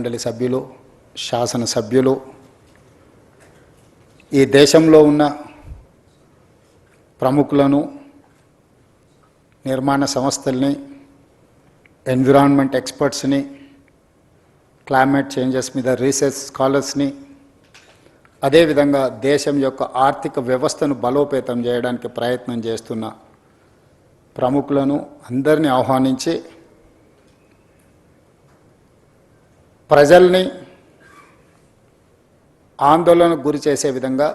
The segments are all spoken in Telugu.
మండలి సభ్యులు, శాసనసభ్యులు, ఈ దేశంలో ఉన్న ప్రముఖులను, నిర్మాణ సంస్థల్ని, ఎన్విరాన్మెంట్ ఎక్స్పర్ట్స్ని, క్లైమేట్ చేంజెస్ మీద రీసెర్చ్ స్కాలర్స్ని, అదేవిధంగా దేశం యొక్క ఆర్థిక వ్యవస్థను బలోపేతం చేయడానికి ప్రయత్నం చేస్తున్న ప్రముఖులను అందరినీ ఆహ్వానించి ప్రజల్ని ఆందోళనకు గురి చేసే విధంగా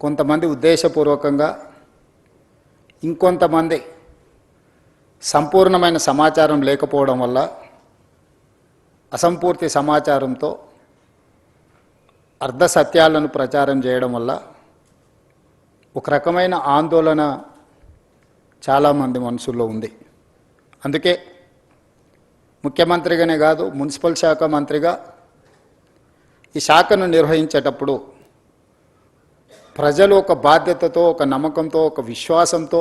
కొంతమంది ఉద్దేశపూర్వకంగా, ఇంకొంతమంది సంపూర్ణమైన సమాచారం లేకపోవడం వల్ల అసంపూర్తి సమాచారంతో అర్ధ సత్యాలను ప్రచారం చేయడం వల్ల ఒక రకమైన ఆందోళన చాలామంది మనసుల్లో ఉంది. అందుకే ముఖ్యమంత్రిగానే కాదు, మున్సిపల్ శాఖ మంత్రిగా ఈ శాఖను నిర్వహించేటప్పుడు ప్రజలు ఒక బాధ్యతతో, ఒక నమ్మకంతో, ఒక విశ్వాసంతో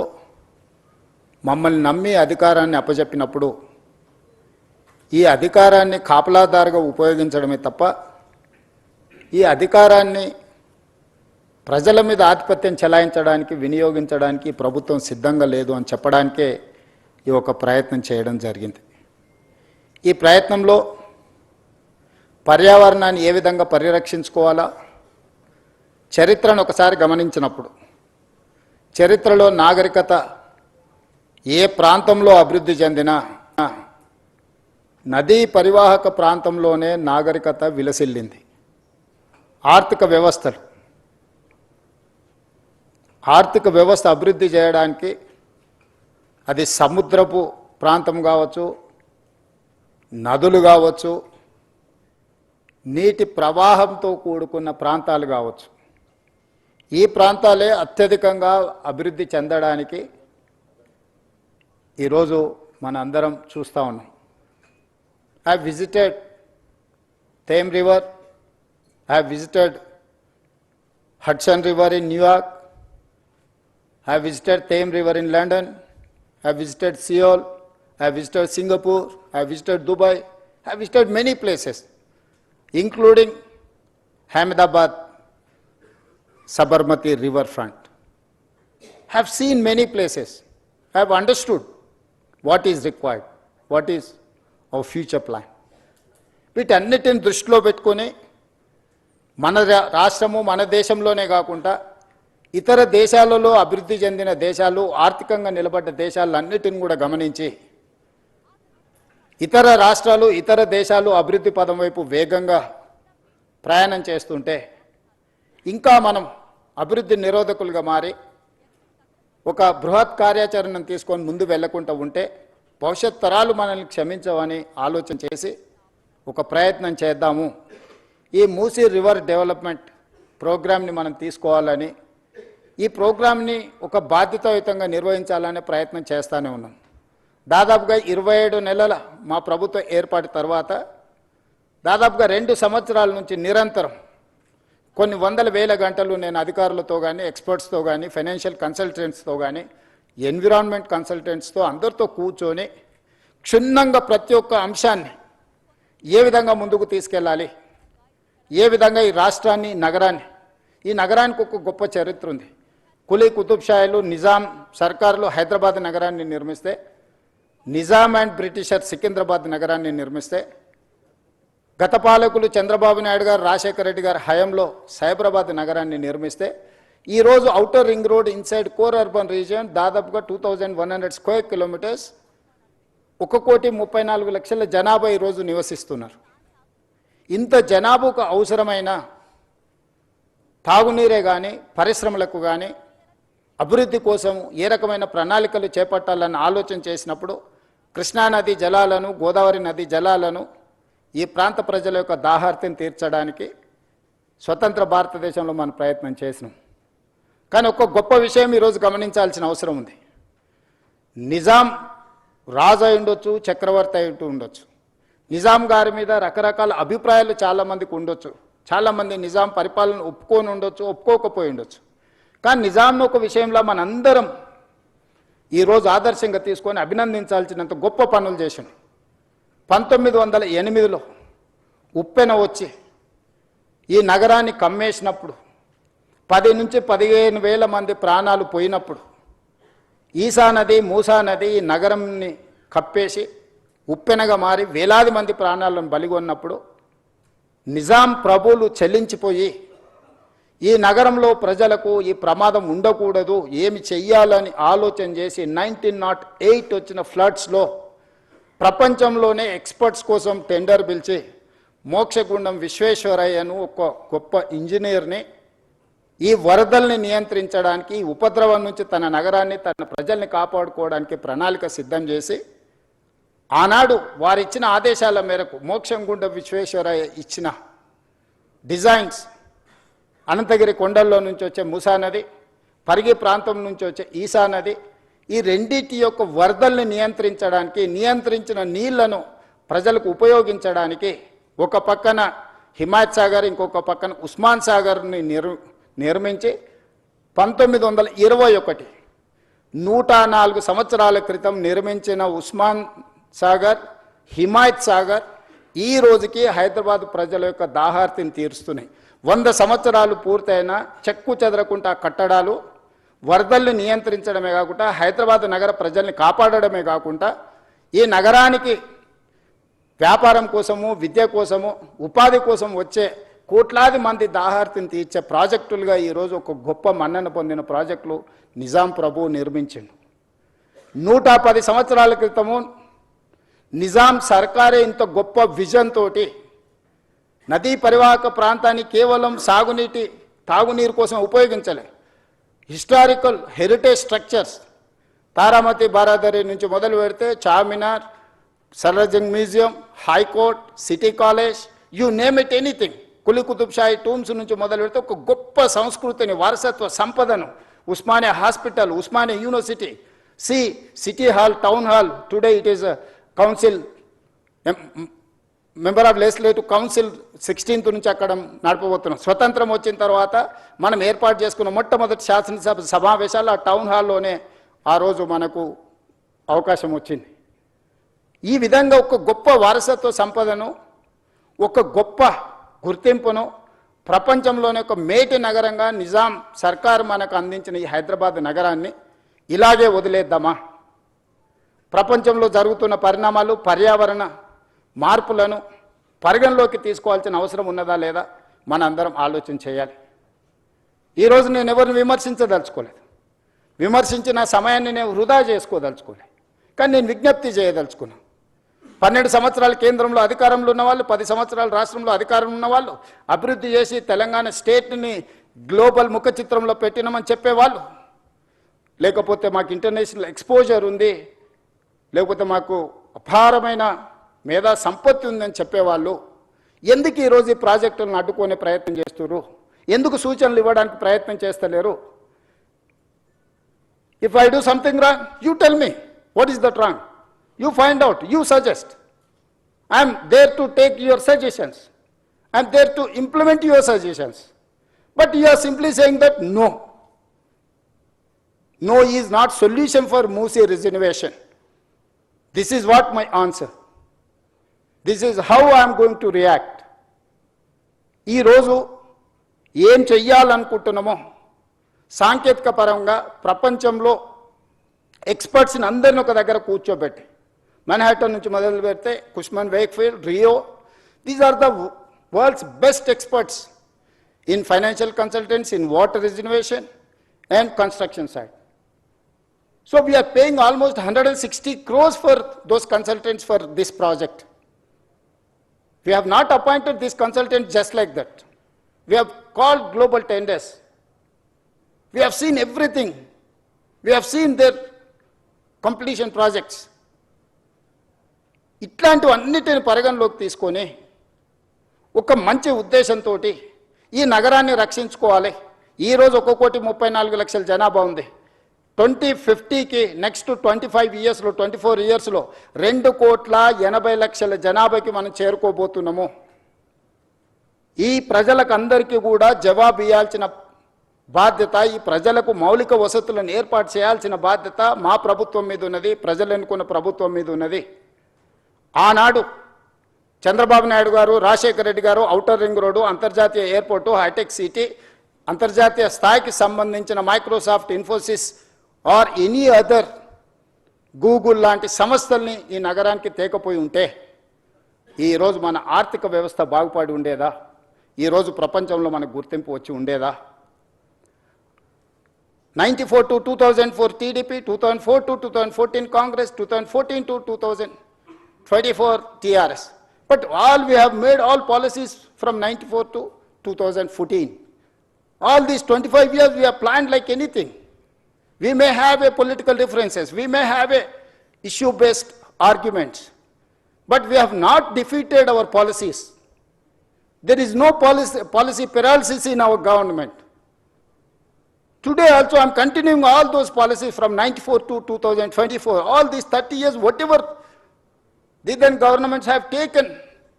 మమ్మల్ని నమ్మి అధికారాన్ని అప్పజెప్పినప్పుడు ఈ అధికారాన్ని కాపలాదారుగా ఉపయోగించడమే తప్ప ఈ అధికారాన్ని ప్రజల మీద ఆధిపత్యం చెలాయించడానికి, వినియోగించడానికి ప్రభుత్వం సిద్ధంగా లేదు అని చెప్పడానికే ఈ ఒక ప్రయత్నం చేయడం జరిగింది. ఈ ప్రయత్నంలో పర్యావరణాన్ని ఏ విధంగా పరిరక్షించుకోవాలా, చరిత్రను ఒకసారి గమనించినప్పుడు చరిత్రలో నాగరికత ఏ ప్రాంతంలో అభివృద్ధి చెందినా నదీ పరివాహక ప్రాంతంలోనే నాగరికత విలసిల్లింది. ఆర్థిక వ్యవస్థ అభివృద్ధి చేయడానికి అది సముద్రపు ప్రాంతం కావచ్చు, నదులు కావచ్చు, నీటి ప్రవాహంతో కూడుకున్న ప్రాంతాలు కావచ్చు, ఈ ప్రాంతాలే అత్యధికంగా అభివృద్ధి చెందడానికి ఈరోజు మన అందరం చూస్తూ ఉన్నాం. I have visited Thames River, I have visited Hudson River in New York, I have visited Thames River in London, I have visited Seoul, I have visited Singapore, I have visited Dubai, I have visited many places, including Ahmedabad, Sabarmati river front. I have seen many places. I have understood what is required, what is our future plan. వీటన్నిటిని దృష్టిలో పెట్టుకొని మన రాష్ట్రము, మన దేశంలోనే కాకుండా ఇతర దేశాలలో అభివృద్ధి చెందిన దేశాలు, ఆర్థికంగా నిలబడ్డ దేశాలన్నిటిని కూడా గమనించి ఇతర రాష్ట్రాలు, ఇతర దేశాలు అభివృద్ధి పదం వైపు వేగంగా ప్రయాణం చేస్తుంటే ఇంకా మనం అభివృద్ధి నిరోధకులుగా మారి ఒక బృహత్ కార్యాచరణను తీసుకొని ముందు వెళ్లకుండా ఉంటే భవిష్యత్ తరాలు మనల్ని క్షమించవని ఆలోచన చేసి ఒక ప్రయత్నం చేద్దాము. ఈ మూసీ రివర్ డెవలప్మెంట్ ప్రోగ్రామ్ని మనం తీసుకోవాలని, ఈ ప్రోగ్రామ్ని ఒక బాధ్యతాయుతంగా నిర్వహించాలనే ప్రయత్నం చేస్తూనే ఉన్నాం. దాదాపుగా 27 నెలల మా ప్రభుత్వ ఏర్పాటు తర్వాత దాదాపుగా 2 సంవత్సరాల నుంచి నిరంతరం కొన్ని వందల వేల గంటలు నేను అధికారులతో కానీ, ఎక్స్పర్ట్స్తో కానీ, ఫైనాన్షియల్ కన్సల్టెంట్స్తో కానీ, ఎన్విరాన్మెంట్ కన్సల్టెంట్స్తో అందరితో కూర్చొని క్షుణ్ణంగా ప్రతి ఒక్క అంశాన్ని ఏ విధంగా ముందుకు తీసుకెళ్ళాలి, ఏ విధంగా ఈ రాష్ట్రాన్ని, ఈ నగరానికి ఒక గొప్ప చరిత్ర ఉంది. కులీ కుతుబ్ షాయిలు, నిజాం సర్కారులు హైదరాబాద్ నగరాన్ని నిర్మిస్తే, నిజాం అండ్ బ్రిటిషర్ సికింద్రాబాద్ నగరాన్ని నిర్మిస్తే, గత పాలకులు చంద్రబాబు నాయుడు గారు, రాజశేఖర రెడ్డి గారు హయాంలో సైబరాబాద్ నగరాన్ని నిర్మిస్తే ఈరోజు outer ring road inside core urban region దాదాపుగా 2100 స్క్వేర్ కిలోమీటర్స్, 1,34,00,000 జనాభా ఈరోజు నివసిస్తున్నారు. ఇంత జనాభాకు అవసరమైన తాగునీరే కానీ, పరిశ్రమలకు కానీ, అభివృద్ధి కోసం ఏ రకమైన ప్రణాళికలు చేపట్టాలని ఆలోచన చేసినప్పుడు కృష్ణానది జలాలను, గోదావరి నది జలాలను ఈ ప్రాంత ప్రజల యొక్క దాహార్తిని తీర్చడానికి స్వతంత్ర భారతదేశంలో మనం ప్రయత్నం చేసినాం. కానీ ఒక గొప్ప విషయం ఈరోజు గమనించాల్సిన అవసరం ఉంది. నిజాం రాజు అయి ఉండొచ్చు, చక్రవర్తి అయి ఉండొచ్చు, నిజాం గారి మీద రకరకాల అభిప్రాయాలు చాలామందికి ఉండొచ్చు, చాలామంది నిజాం పరిపాలన ఒప్పుకొని ఉండొచ్చు, ఒప్పుకోకపోయి ఉండొచ్చు. కానీ నిజాంను ఒక విషయంలో మనందరం ఈరోజు ఆదర్శంగా తీసుకొని అభినందించాల్సినంత గొప్ప పనులు చేసిండు. 1908లో ఉప్పెన వచ్చి ఈ నగరాన్ని కమ్మేసినప్పుడు 10 నుంచి 15 వేల మంది ప్రాణాలు పోయినప్పుడు ఈసా నది మూసా నది ఈ నగరంని కప్పేసి ఉప్పెనగా మారి వేలాది మంది ప్రాణాలను బలిగొన్నప్పుడు నిజాం ప్రభువులు చెల్లించిపోయి ఈ నగరంలో ప్రజలకు ఈ ప్రమాదం ఉండకూడదు ఏమి చెయ్యాలని ఆలోచన చేసి 1908 వచ్చిన ఫ్లడ్స్లో ప్రపంచంలోనే ఎక్స్పర్ట్స్ కోసం టెండర్ పిలిచి మోక్షగుండం విశ్వేశ్వరయ్యను ఒక గొప్ప ఇంజనీర్ని ఈ వరదల్ని నియంత్రించడానికి ఈ ఉపద్రవం నుంచి తన నగరాన్ని తన ప్రజల్ని కాపాడుకోవడానికి ప్రణాళిక సిద్ధం చేసి ఆనాడు వారిచ్చిన ఆదేశాల మేరకు మోక్షగుండం విశ్వేశ్వరయ్య ఇచ్చిన డిజైన్స్ అనంతగిరి కొండల్లో నుంచి వచ్చే మూసా నది, పరిగి ప్రాంతం నుంచి వచ్చే ఈసా నది, ఈ రెండింటి యొక్క వరదల్ని నియంత్రించడానికి నియంత్రించిన నీళ్లను ప్రజలకు ఉపయోగించడానికి ఒక పక్కన హిమాయత్ సాగర్ ఇంకొక పక్కన ఉస్మాన్ సాగర్ని నిర్మించి 1921 104 సంవత్సరాల క్రితం నిర్మించిన ఉస్మాన్ సాగర్ హిమాయత్ సాగర్ ఈ రోజుకి హైదరాబాద్ ప్రజల యొక్క దాహార్తిని తీరుస్తున్నాయి. 100 సంవత్సరాలు పూర్తయిన చెక్కు చెదరకుండా కట్టడాలు వరదల్ని నియంత్రించడమే కాకుండా హైదరాబాద్ నగర ప్రజల్ని కాపాడడమే కాకుండా ఈ నగరానికి వ్యాపారం కోసము విద్య కోసము ఉపాధి కోసం వచ్చే కోట్లాది మంది దాహార్తిని తీర్చే ప్రాజెక్టులుగా ఈరోజు ఒక గొప్ప మన్నన పొందిన ప్రాజెక్టులు నిజాం ప్రభువు నిర్మించిండు. 110 సంవత్సరాల క్రితము నిజాం సర్కారే ఇంత గొప్ప విజన్ తోటి నదీ పరివాహక ప్రాంతాన్ని కేవలం తాగునీరు కోసం ఉపయోగించలే. Historical heritage structures Taramati Baradari నుంచి మొదలు పెడితే Charminar, Salarjung museum, high court, city college, you name it anything, Quli Qutub Shahi tombs నుంచి మొదలు పెడితే ఒక గొప్ప సంస్కృతిని వారసత్వ సంపదను Osmania hospital, Osmania university, city hall, town hall, today it is council member of legislative council 16th నుంచి అక్కడ నడపబోతున్నాం. స్వతంత్రం వచ్చిన తర్వాత మనం ఏర్పాటు చేసుకున్న మొట్టమొదటి శాసనసభ సమావేశాలు ఆ టౌన్ హాల్లోనే ఆ రోజు మనకు అవకాశం వచ్చింది. ఈ విధంగా ఒక గొప్ప వారసత్వ సంపదను ఒక గొప్ప గుర్తింపును ప్రపంచంలోనే ఒక మేటి నగరంగా నిజాం సర్కారు మనకు అందించిన ఈ హైదరాబాద్ నగరాన్ని ఇలాగే వదిలేద్దామా? ప్రపంచంలో జరుగుతున్న పరిణామాలు పర్యావరణ మార్పులను పరిగణలోకి తీసుకోవాల్సిన అవసరం ఉన్నదా లేదా మనందరం ఆలోచన చేయాలి. ఈరోజు నేను ఎవరిని విమర్శించదలుచుకోలేదు, విమర్శించిన సమయాన్ని నేను వృధా చేసుకోదలుచుకోలేదు, కానీ నేను విజ్ఞప్తి చేయదలుచుకున్నాను. 12 సంవత్సరాలు కేంద్రంలో అధికారంలో ఉన్నవాళ్ళు, 10 సంవత్సరాలు రాష్ట్రంలో అధికారం ఉన్నవాళ్ళు, అభివృద్ధి చేసి తెలంగాణ స్టేట్ని గ్లోబల్ ముఖ చిత్రంలో పెట్టినామని చెప్పేవాళ్ళు, లేకపోతే మాకు ఇంటర్నేషనల్ ఎక్స్పోజర్ ఉంది, లేకపోతే మాకు అపారమైన మేధా సంపత్తి ఉందని చెప్పేవాళ్ళు ఎందుకు ఈరోజు ఈ ప్రాజెక్టులను అడ్డుకునే ప్రయత్నం చేస్తున్నారు? ఎందుకు సూచనలు ఇవ్వడానికి ప్రయత్నం చేస్తలేరు? If I do something wrong, you tell me what is that wrong, you find out, you suggest. I'm there to take your suggestions, I'm there to implement your suggestions, but you are simply saying that no. No is not solution for Musi reservation. This is what my answer. This is how I am going to react. ఈ రోజు ఏం చెయ్యాలనుకుంటున్నామో సాంకేతిక పరంగా ప్రపంచంలో ఎక్స్పర్ట్స్ని అందరిని ఒక దగ్గర కూర్చోబెట్టి మన్హాటన్ నుంచి మొదలు పెడితే Cushman Wakefield, Rio, these are the world's best experts in financial consultants, in water reservation and construction side. So we are paying almost 160 crores for those consultants for this project. We have not appointed this consultant just like that. We have called global tenders. We have seen everything. We have seen their completion projects. ఇట్లాంటివన్నిటిని పరిగణలోకి తీసుకొని ఒక మంచి ఉద్దేశంతో ఈ నగరాన్ని రక్షించుకోవాలి. ఈరోజు 1,34,00,000 జనాభా ఉంది. 2050కి నెక్స్ట్ 25 ఇయర్స్లో 24 ఇయర్స్లో 2,80,00,000 జనాభాకి మనం చేరుకోబోతున్నాము. ఈ ప్రజలకు అందరికీ కూడా జవాబు ఇవ్వాల్సిన బాధ్యత, ఈ ప్రజలకు మౌలిక వసతులను ఏర్పాటు చేయాల్సిన బాధ్యత మా ప్రభుత్వం మీద ఉన్నది, ప్రజలు ఎన్నుకున్న ప్రభుత్వం మీద ఉన్నది. ఆనాడు చంద్రబాబు నాయుడు గారు, రాజశేఖర రెడ్డి గారు ఔటర్ రింగ్ రోడ్డు, అంతర్జాతీయ ఎయిర్పోర్టు, హైటెక్ సిటీ, అంతర్జాతీయ స్థాయికి సంబంధించిన Microsoft, Infosys or any other Google లాంటి సంస్థల్ని ఈ నగరానికి తేకపోయి ఉంటే ఈరోజు మన ఆర్థిక వ్యవస్థ బాగుపడి ఉండేదా? ఈరోజు ప్రపంచంలో మనకు గుర్తింపు వచ్చి ఉండేదా? 94 to 2004 TDP, 2004 to 2014 Congress, 2014 to 2024 TRS. But we have made all policies from 94 to 2014. All these 25 years we have planned like anything. We may have a political differences, we may have a issue-based arguments, but we have not defeated our policies. There is no policy paralysis in our government. Today also I am continuing all those policies from 94 to 2024. All these 30 years, whatever the then governments have taken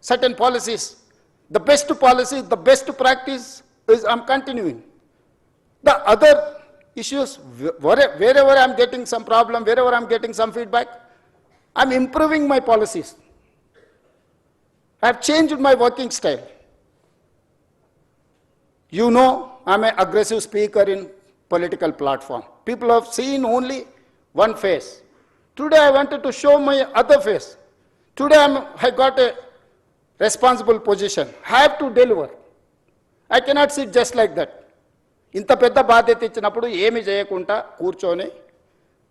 certain policies, the best policy, the best practice is I am continuing. The other issues, wherever I am getting some problem, wherever I am getting some feedback, I am improving my policies. I have changed my working style. You know, I am an aggressive speaker in political platform. People have seen only one face. Today I wanted to show my other face. Today I got a responsible position. I have to deliver. I cannot sit just like that. ఇంత పెద్ద బాధ్యత ఇచ్చినప్పుడు ఏమి చేయకుండా కూర్చొని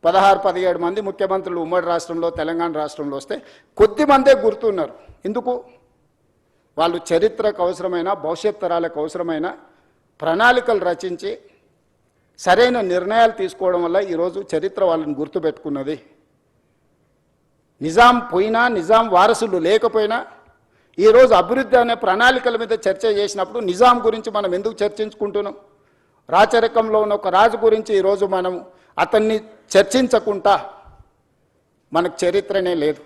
16-17 మంది ముఖ్యమంత్రులు ఉమ్మడి రాష్ట్రంలో, తెలంగాణ రాష్ట్రంలో వస్తే కొద్ది మందే గుర్తున్నారు. ఎందుకు? వాళ్ళు చరిత్రకు అవసరమైన, భవిష్యత్ తరాలకు అవసరమైన ప్రణాళికలు రచించి సరైన నిర్ణయాలు తీసుకోవడం వల్ల ఈరోజు చరిత్ర వాళ్ళని గుర్తుపెట్టుకున్నది. నిజాం పోయినా, నిజాం వారసులు లేకపోయినా ఈరోజు అభివృద్ధి అనే ప్రణాళికల మీద చర్చ చేసినప్పుడు నిజాం గురించి మనం ఎందుకు చర్చించుకుంటున్నాం? రాచరికంలో ఉన్న ఒక రాజు గురించి ఈరోజు మనం అతన్ని చర్చించకుండా మనకు చరిత్రనే లేదు.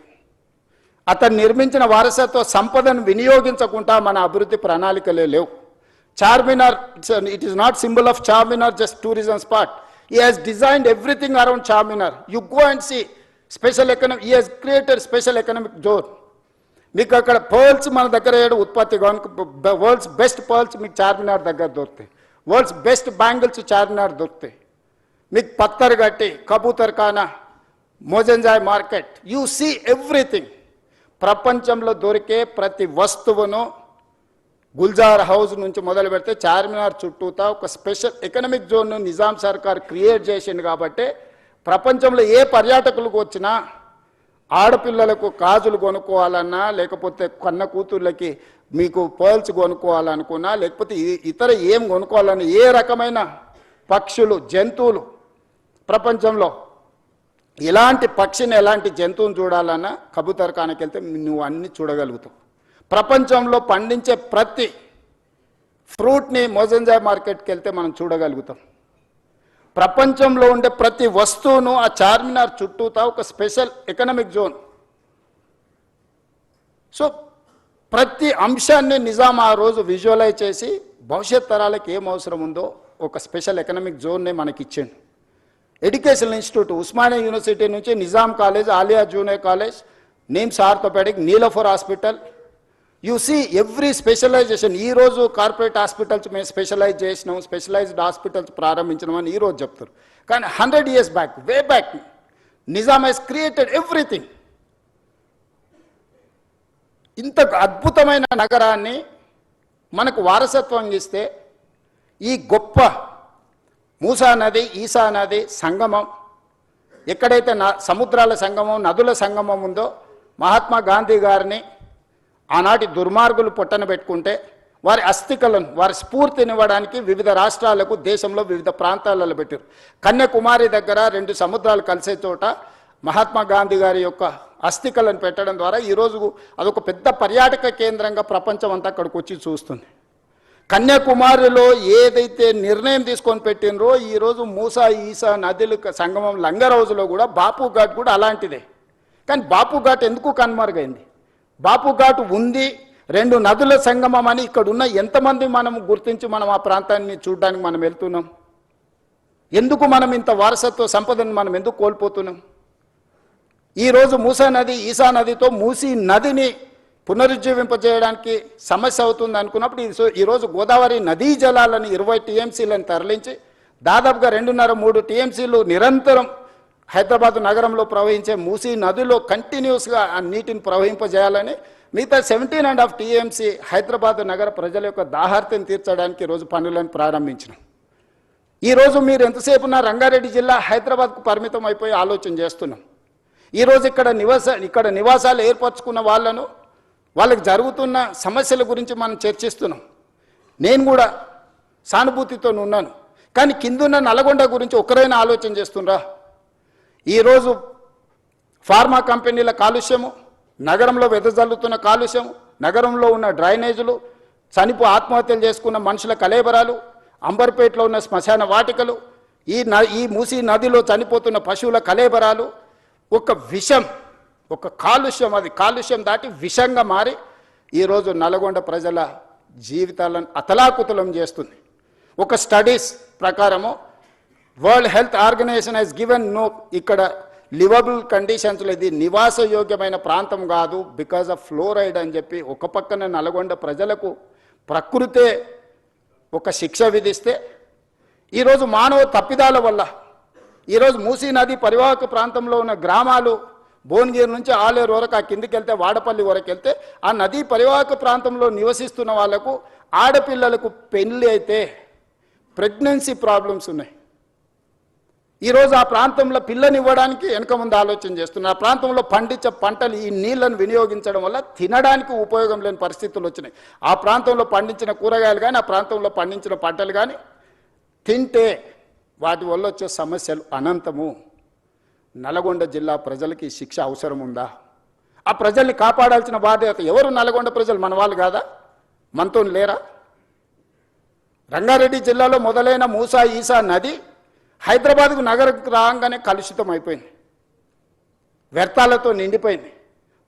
అతను నిర్మించిన వారసత్వ సంపదను వినియోగించకుండా మన అభివృద్ధి ప్రణాళికలే లేవు. Charminar, it is not symbol of Charminar, just tourism spot. He has designed everything around Charminar. You go and see special economic, he has created special economic zone. మీకు అక్కడ పర్ల్స్ మన దగ్గర ఉత్పత్తి, వరల్డ్స్ బెస్ట్ పర్ల్స్ మీకు చార్మినార్ దగ్గర దొరుకుతాయి. వరల్డ్స్ బెస్ట్ బ్యాంగిల్స్ చార్మినార్ దొరుకుతాయి. మీకు పత్తర్ గట్టి, కబూతర్ ఖానా, Mozamjahi market, you see everything. ప్రపంచంలో దొరికే ప్రతి వస్తువును గుల్జార్ హౌస్ నుంచి మొదలు పెడితే చార్మినార్ చుట్టూతా ఒక స్పెషల్ ఎకనామిక్ జోన్ను నిజాం సర్కార్ క్రియేట్ చేసింది. కాబట్టి ప్రపంచంలో ఏ పర్యాటకులకు వచ్చినా ఆడపిల్లలకు గాజులు కొనుక్కోవాలన్నా, లేకపోతే కన్న కూతుర్లకి మీకు పర్ల్స్ కొనుక్కోవాలనుకున్నా, లేకపోతే ఇతర ఏం కొనుక్కోవాలన్నా, ఏ రకమైన పక్షులు, జంతువులు ప్రపంచంలో ఎలాంటి పక్షిని, ఎలాంటి జంతువుని చూడాలన్నా కబూతర్ ఖానాకి వెళ్తే నువ్వు అన్నీ చూడగలుగుతావు. ప్రపంచంలో పండించే ప్రతి ఫ్రూట్ని మోజంజాయ్ మార్కెట్కి వెళ్తే మనం చూడగలుగుతాం. ప్రపంచంలో ఉండే ప్రతి వస్తువును ఆ చార్మినార్ చుట్టూతా ఒక స్పెషల్ ఎకనామిక్ జోన్. సో ప్రతి అంశాన్ని నిజాం ఆ రోజు విజువలైజ్ చేసి భవిష్యత్ తరాలకు ఏం అవసరం ఉందో ఒక స్పెషల్ ఎకనామిక్ జోన్నే మనకి ఇచ్చిండు. ఎడ్యుకేషనల్ ఇన్స్టిట్యూట్, ఉస్మానియా యూనివర్సిటీ నుంచి Nizam college, Aliya junior college, NIMS orthopaedic, Niloufer hospital, you see every specialisation. ఈరోజు కార్పొరేట్ హాస్పిటల్స్ మేము స్పెషలైజ్ చేసినాం, స్పెషలైజ్డ్ హాస్పిటల్స్ ప్రారంభించినామని ఈరోజు చెప్తారు. కానీ 100 years back, way back, Nizam has created everything. ఇంత అద్భుతమైన నగరాన్ని మనకు వారసత్వం ఇస్తే ఈ గొప్ప మూసా నది, ఈసా నది సంగమం, ఎక్కడైతే సముద్రాల సంగమం, నదుల సంగమం ఉందో, మహాత్మా గాంధీ గారిని ఆనాటి దుర్మార్గులు పొట్టన పెట్టుకుంటే వారి అస్థికలను, వారి స్ఫూర్తినివ్వడానికి వివిధ రాష్ట్రాలకు, దేశంలో వివిధ ప్రాంతాలలో పెట్టారు. కన్యాకుమారి దగ్గర 2 సముద్రాలు కలిసే చోట మహాత్మా గాంధీ గారి యొక్క అస్థికలను పెట్టడం ద్వారా ఈరోజు అదొక పెద్ద పర్యాటక కేంద్రంగా ప్రపంచం అంతా అక్కడికి వచ్చి చూస్తుంది. కన్యాకుమారిలో ఏదైతే నిర్ణయం తీసుకొని పెట్టినరో ఈరోజు మూసా, ఈసా నదుల సంగమం లంగర్ హౌజ్లో కూడా బాపు ఘాట్ కూడా అలాంటిదే. కానీ బాపు ఘాట్ ఎందుకు కనుమరుగైంది? బాపు ఘాట్ ఉంది, 2 నదుల సంగమం అని ఇక్కడ ఉన్న ఎంతమంది మనం గుర్తించి మనం ఆ ప్రాంతాన్ని చూడడానికి మనం వెళ్తున్నాం? ఎందుకు మనం ఇంత వారసత్వ సంపదను మనం ఎందుకు కోల్పోతున్నాం? ఈరోజు మూసా నది ఈసా నదితో మూసీ నదిని పునరుజ్జీవింపజేయడానికి సమస్య అవుతుంది అనుకున్నప్పుడు ఈరోజు గోదావరి నదీ జలాలను 20 టీఎంసీలను తరలించి దాదాపుగా 2.5-3 టీఎంసీలు నిరంతరం హైదరాబాద్ నగరంలో ప్రవహించే మూసీ నదిలో కంటిన్యూస్గా ఆ నీటిని ప్రవహింపజేయాలని మిగతా 17.5 టీఎంసీ హైదరాబాద్ నగర ప్రజల యొక్క దాహార్తిని తీర్చడానికి ఈరోజు పనులను ప్రారంభించినాం. ఈరోజు మీరు ఎంతసేపు ఉన్న రంగారెడ్డి జిల్లా హైదరాబాద్కు పరిమితం అయిపోయి ఆలోచన చేస్తున్నాం. ఈరోజు ఇక్కడ నివాసాలు ఏర్పరచుకున్న వాళ్ళకి జరుగుతున్న సమస్యల గురించి మనం చర్చిస్తున్నాం. నేను కూడా సానుభూతితో ఉన్నాను. కానీ కిందున్న నల్గొండ గురించి ఒక్కరైనా ఆలోచన చేస్తుండ్రా? ఈరోజు ఫార్మా కంపెనీల కాలుష్యము, నగరంలో వెదజల్లుతున్న కాలుష్యము, నగరంలో ఉన్న డ్రైనేజీలు, ఆత్మహత్యలు చేసుకున్న మనుషుల కలేబరాలు, అంబర్పేటలో ఉన్న శ్మశాన వాటికలు, ఈ మూసీ నదిలో చనిపోతున్న పశువుల కలేబరాలు, ఒక విషం, ఒక కాలుష్యం, అది కాలుష్యం దాటి విషంగా మారి ఈరోజు నల్గొండ ప్రజల జీవితాలను అతలాకుతలం చేస్తుంది. ఒక స్టడీస్ ప్రకారము world health organisation has given ఇక్కడ లివబుల్ కండిషన్స్లో ఇది నివాసయోగ్యమైన ప్రాంతం కాదు బికాజ్ ఆఫ్ ఫ్లోరైడ్ అని చెప్పి ఒక పక్కన నల్గొండ ప్రజలకు ప్రకృతే ఒక శిక్ష విధిస్తే, ఈరోజు మానవ తప్పిదాల వల్ల ఈరోజు మూసీ నది పరివాహక ప్రాంతంలో ఉన్న గ్రామాలు భువనగిరి నుంచి ఆలేరు వరకు, ఆ కిందికి వెళ్తే వాడపల్లి వరకు వెళ్తే ఆ నదీ పరివాహక ప్రాంతంలో నివసిస్తున్న వాళ్లకు ఆడపిల్లలకు పెళ్లి అయితే ప్రెగ్నెన్సీ ప్రాబ్లమ్స్ ఉన్నాయి. ఈరోజు ఆ ప్రాంతంలో పిల్లనివ్వడానికి వెనక ముందు ఆలోచన చేస్తున్నారు. ఆ ప్రాంతంలో పండించే పంటలు ఈ నీళ్లను వినియోగించడం వల్ల తినడానికి ఉపయోగం లేని పరిస్థితులు వచ్చినాయి. ఆ ప్రాంతంలో పండించిన కూరగాయలు కానీ, ఆ ప్రాంతంలో పండించిన పంటలు కానీ తింటే వాటి వల్ల వచ్చే సమస్యలు అనంతము. నల్గొండ జిల్లా ప్రజలకి శిక్ష అవసరం ఉందా? ఆ ప్రజల్ని కాపాడాల్సిన బాధ్యత ఎవరు? నల్గొండ ప్రజలు మన వాళ్ళు కాదా? మనతో లేరా? రంగారెడ్డి జిల్లాలో మొదలైన మూసా ఈసా నది హైదరాబాద్కు నగరకు రాగానే కలుషితం అయిపోయింది, వ్యర్థాలతో నిండిపోయింది.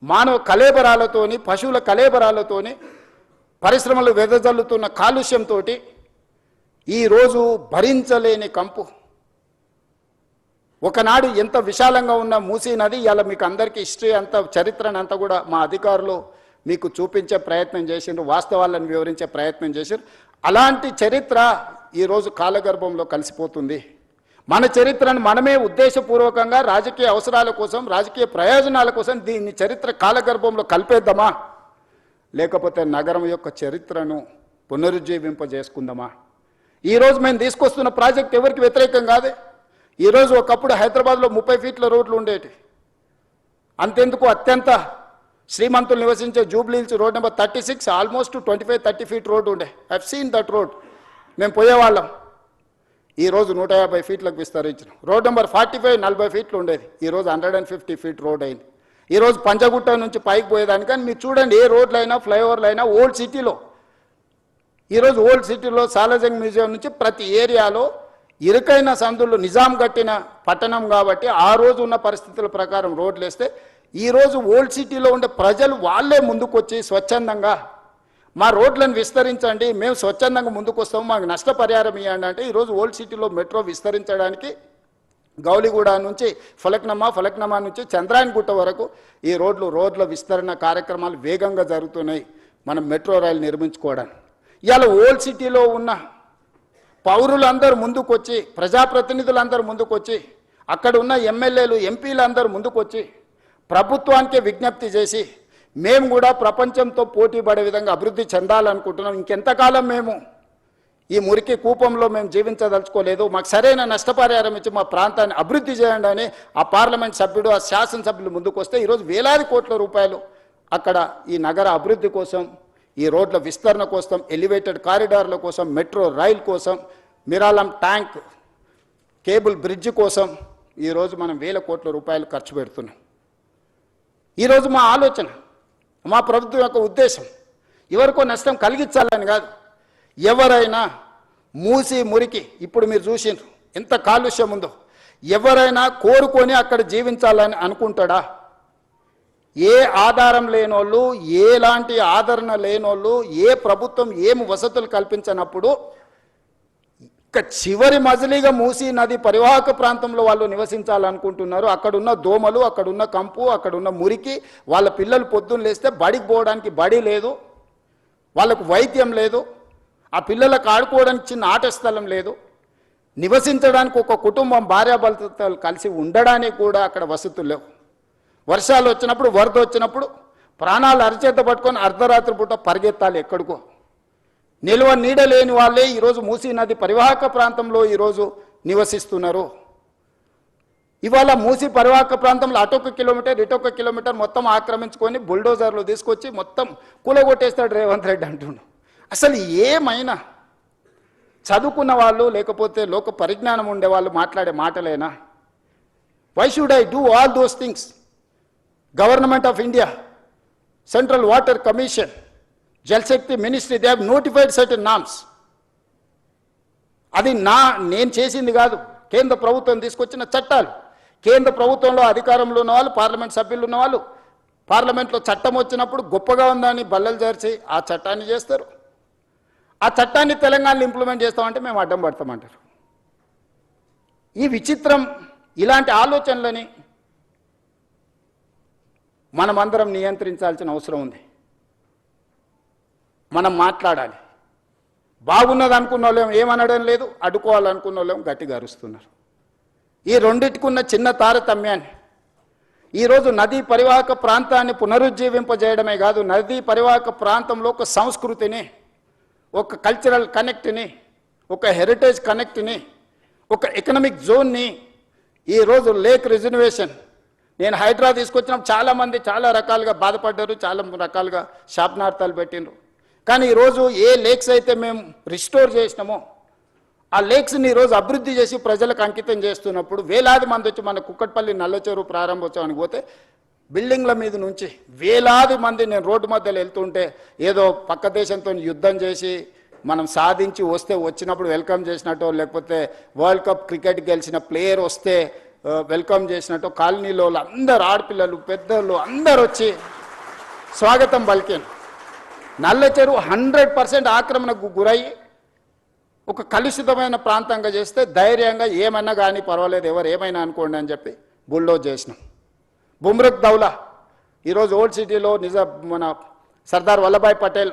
మానవ కలేబరాలతోని, పశువుల కలేబరాలతోని, పరిశ్రమలు వెదజల్లుతున్న కాలుష్యంతో ఈరోజు భరించలేని కంపు. ఒకనాడు ఎంత విశాలంగా ఉన్న మూసీ నది ఇవాళ మీకు అందరికీ హిస్టరీ అంతా, చరిత్రను అంతా కూడా మా అధికారులు మీకు చూపించే ప్రయత్నం చేసిండ్రు, వాస్తవాలను వివరించే ప్రయత్నం చేసిండ్రు. అలాంటి చరిత్ర ఈరోజు కాలగర్భంలో కలిసిపోతుంది. మన చరిత్రను మనమే ఉద్దేశపూర్వకంగా రాజకీయ అవసరాల కోసం, రాజకీయ ప్రయోజనాల కోసం దీన్ని చరిత్ర కాలగర్భంలో కలిపేద్దామా, లేకపోతే నగరం యొక్క చరిత్రను పునరుజ్జీవింపజేసుకుందామా? ఈరోజు మేము తీసుకొస్తున్న ప్రాజెక్ట్ ఎవరికి వ్యతిరేకం కాదే. ఈరోజు ఒకప్పుడు హైదరాబాద్లో 30 ఫీట్ల రోడ్లు ఉండేవి. అంతెందుకు, అత్యంత శ్రీమంతులు నివసించే Jubilee Hills road number 36 almost 25-30 feet road ఉండే. ఐవ్ సీన్ దట్ రోడ్, మేము పోయేవాళ్ళం. ఈరోజు 150 ఫీట్లకు విస్తరించిన రోడ్ నెంబర్ 45 40 ఫీట్లు ఉండేది, ఈరోజు 150 ఫీట్ రోడ్ అయింది. ఈరోజు పంజగుట్ట నుంచి పైకి పోయేదానికని మీరు చూడండి, ఏ రోడ్లు అయినా ఫ్లైఓవర్లు అయినా ఓల్డ్ సిటీలో, ఈరోజు ఓల్డ్ సిటీలో సాలార్జంగ్ మ్యూజియం నుంచి ప్రతి ఏరియాలో ఇరుకైన సందులు, నిజాం కట్టిన పట్టణం కాబట్టి ఆ రోజు ఉన్న పరిస్థితుల ప్రకారం రోడ్లు వేస్తే ఈరోజు ఓల్డ్ సిటీలో ఉండే ప్రజలు వాళ్ళే ముందుకొచ్చి స్వచ్ఛందంగా మా రోడ్లను విస్తరించండి, మేము స్వచ్ఛందంగా ముందుకు వస్తాము, మాకు నష్టపరిహారం ఇవ్వండి అంటే ఈరోజు ఓల్డ్ సిటీలో మెట్రో విస్తరించడానికి గౌలిగూడ నుంచి ఫలక్నమా నుంచి చంద్రాయణగుట్ట వరకు ఈ రోడ్ల విస్తరణ కార్యక్రమాలు వేగంగా జరుగుతున్నాయి మనం మెట్రో రైలు నిర్మించుకోవడానికి. ఇవాళ ఓల్డ్ సిటీలో ఉన్న పౌరులందరూ ముందుకొచ్చి, ప్రజాప్రతినిధులందరూ ముందుకొచ్చి, అక్కడ ఉన్న ఎమ్మెల్యేలు ఎంపీలు అందరూ ముందుకొచ్చి ప్రభుత్వానికే విజ్ఞప్తి చేసి మేము కూడా ప్రపంచంతో పోటీ పడే విధంగా అభివృద్ధి చెందాలనుకుంటున్నాం. ఇంకెంతకాలం మేము ఈ మురికి కూపంలో మేము జీవించదలుచుకోలేదు, మాకు సరైన నష్టపరిహారం ఇచ్చి మా ప్రాంతాన్ని అభివృద్ధి చేయండి అని ఆ పార్లమెంట్ సభ్యుడు, ఆ శాసనసభ్యులు ముందుకు వస్తే ఈరోజు వేలాది కోట్ల రూపాయలు అక్కడ ఈ నగర అభివృద్ధి కోసం, ఈ రోడ్ల విస్తరణ కోసం, ఎలివేటెడ్ కారిడార్ల కోసం, మెట్రో రైల్ కోసం, మిరాలం ట్యాంక్ కేబుల్ బ్రిడ్జ్ కోసం ఈరోజు మనం వేల కోట్ల రూపాయలు ఖర్చు పెడుతున్నాం. ఈరోజు మా ఆలోచన, మా ప్రభుత్వం యొక్క ఉద్దేశం ఎవరికో నష్టం కలిగించాలని కాదు. ఎవరైనా మూసి మురికి, ఇప్పుడు మీరు చూసిండ్రు ఎంత కాలుష్యం ఉందో, ఎవరైనా కోరుకొని అక్కడ జీవించాలని అనుకుంటాడా? ఏ ఆధారం లేనోళ్ళు, ఎలాంటి ఆదరణ లేనోళ్ళు, ఏ ప్రభుత్వం ఏం వసతులు కల్పించినప్పుడు ఇక చివరి మజిలీగా మూసీ నది పరివాహక ప్రాంతంలో వాళ్ళు నివసించాలనుకుంటున్నారు. అక్కడున్న దోమలు, అక్కడున్న కంపు, అక్కడున్న మురికి, వాళ్ళ పిల్లలు పొద్దున్న లేస్తే బడికి పోవడానికి బడి లేదు, వాళ్ళకు వైద్యం లేదు, ఆ పిల్లలకు ఆడుకోవడానికి చిన్న ఆట స్థలం లేదు, నివసించడానికి ఒక కుటుంబం భార్యాభర్తలు కలిసి ఉండడానికి కూడా అక్కడ వసతులు లేవు. వర్షాలు వచ్చినప్పుడు, వరద వచ్చినప్పుడు ప్రాణాలు అరచేత పట్టుకొని అర్ధరాత్రి పూట పరిగెత్తాలి ఎక్కడికో. నిల్వ నీడ లేని వాళ్ళే ఈరోజు మూసీ నది పరివాహక ప్రాంతంలో ఈరోజు నివసిస్తున్నారు. ఇవాళ మూసీ పరివాహక ప్రాంతంలో అటొక కిలోమీటర్ ఇటొక కిలోమీటర్ మొత్తం ఆక్రమించుకొని బుల్డోజర్లు తీసుకొచ్చి మొత్తం కూలగొట్టేస్తాడు రేవంత్ రెడ్డి అంటుండు. అసలు ఏమైనా చదువుకున్న వాళ్ళు లేకపోతే లోక పరిజ్ఞానం ఉండేవాళ్ళు మాట్లాడే మాటలేనా? Why should I do all those things? Government of India, central water commission, Jalshakti ministry, they have notified certain norms. అది నేను చేసింది కాదు, కేంద్ర ప్రభుత్వం తీసుకొచ్చిన చట్టాలు. కేంద్ర ప్రభుత్వంలో అధికారంలో ఉన్న వాళ్ళు, పార్లమెంట్ సభ్యులు ఉన్న వాళ్ళు పార్లమెంట్లో చట్టం వచ్చినప్పుడు గొప్పగా ఉందని బల్లలు జరిచి ఆ చట్టాన్ని చేస్తారు. ఆ చట్టాన్ని తెలంగాణలో ఇంప్లిమెంట్ చేస్తామంటే మేము అడ్డం పడతామంటారు. ఈ విచిత్రం, ఇలాంటి ఆలోచనలని మనమందరం నియంత్రించాల్సిన అవసరం ఉంది. మనం మాట్లాడాలి. బాగున్నది అనుకున్న వాళ్ళేం ఏమనడం లేదు, అడ్డుకోవాలనుకున్న వాళ్ళేం గట్టిగా అరుస్తున్నారు. ఈ రెండింటికున్న చిన్న తారతమ్యాన్ని ఈరోజు నదీ పరివాహక ప్రాంతాన్ని పునరుజ్జీవింపజేయడమే కాదు, నదీ పరివాహక ప్రాంతంలో ఒక సంస్కృతిని, ఒక కల్చరల్ కనెక్ట్ని, ఒక హెరిటేజ్ కనెక్ట్ని, ఒక ఎకనామిక్ జోన్ని, ఈరోజు లేక్ రిజర్వేషన్, నేను హైదరాబాద్ తీసుకొచ్చినప్పుడు చాలామంది చాలా రకాలుగా బాధపడ్డారు, చాలా రకాలుగా శాపనార్థాలు పెట్టినారు. కానీ ఈరోజు ఏ లేక్స్ అయితే మేము రిస్టోర్ చేసినామో ఆ లేక్స్ని ఈరోజు అభివృద్ధి చేసి ప్రజలకు అంకితం చేస్తున్నప్పుడు వేలాది మంది వచ్చి మన కుక్కట్పల్లి నల్లచెరువు ప్రారంభోత్సవానికి పోతే బిల్డింగ్ల మీద నుంచి వేలాది మంది, నేను రోడ్డు మధ్యలో వెళ్తుంటే ఏదో పక్క దేశంతో యుద్ధం చేసి మనం సాధించి వస్తే వచ్చినప్పుడు వెల్కమ్ చేసినట్టు, లేకపోతే వరల్డ్ కప్ క్రికెట్ గెలిచిన ప్లేయర్ వస్తే వెల్కమ్ చేసినట్టు కాలనీలో అందరు ఆడపిల్లలు పెద్దలు అందరు వచ్చి స్వాగతం పలికాను. నల్లచెరువు 100% ఆక్రమణకు గురయ్యి ఒక కలుషితమైన ప్రాంతంగా చేస్తే ధైర్యంగా ఏమన్నా కానీ పర్వాలేదు, ఎవరు ఏమైనా అనుకోండి అని చెప్పి బుల్డోజ్ చేసినాం. బుమ్రక్ దౌలా ఈరోజు ఓల్డ్ సిటీలో మన సర్దార్ వల్లభాయ్ పటేల్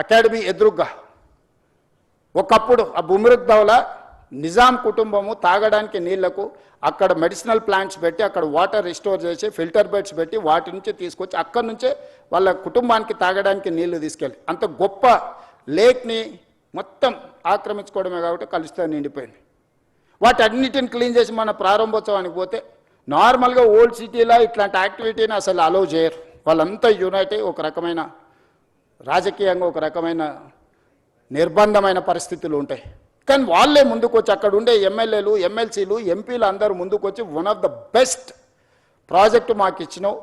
అకాడమీ ఎదురుగ్గా ఒకప్పుడు ఆ బుమ్రక్ దౌలా నిజాం కుటుంబము తాగడానికి నీళ్లకు అక్కడ మెడిసినల్ ప్లాంట్స్ పెట్టి అక్కడ వాటర్ రిస్టోర్ చేసి ఫిల్టర్ బెడ్స్ పెట్టి వాటి నుంచి తీసుకొచ్చి అక్కడి నుంచే వాళ్ళ కుటుంబానికి తాగడానికి నీళ్లు తీసుకెళ్ళి అంత గొప్ప లేక్ని మొత్తం ఆక్రమించుకోవడమే కాబట్టి కలుషితం నిండిపోయింది. వాటి అన్నిటిని క్లీన్ చేసి మన ప్రారంభోత్సవానికి పోతే నార్మల్గా ఓల్డ్ సిటీలో ఇట్లాంటి యాక్టివిటీని అసలు అలౌ చేయరు. వాళ్ళంతా యునైట్ అయ్యి ఒక రకమైన రాజకీయంగా ఒక రకమైన నిర్బంధమైన పరిస్థితులు ఉంటాయి. కానీ వాళ్ళే ముందుకు వచ్చి అక్కడ ఉండే ఎమ్మెల్యేలు, ఎమ్మెల్సీలు, ఎంపీలు అందరూ ముందుకు వచ్చి one of the best project మాకు ఇచ్చినావు,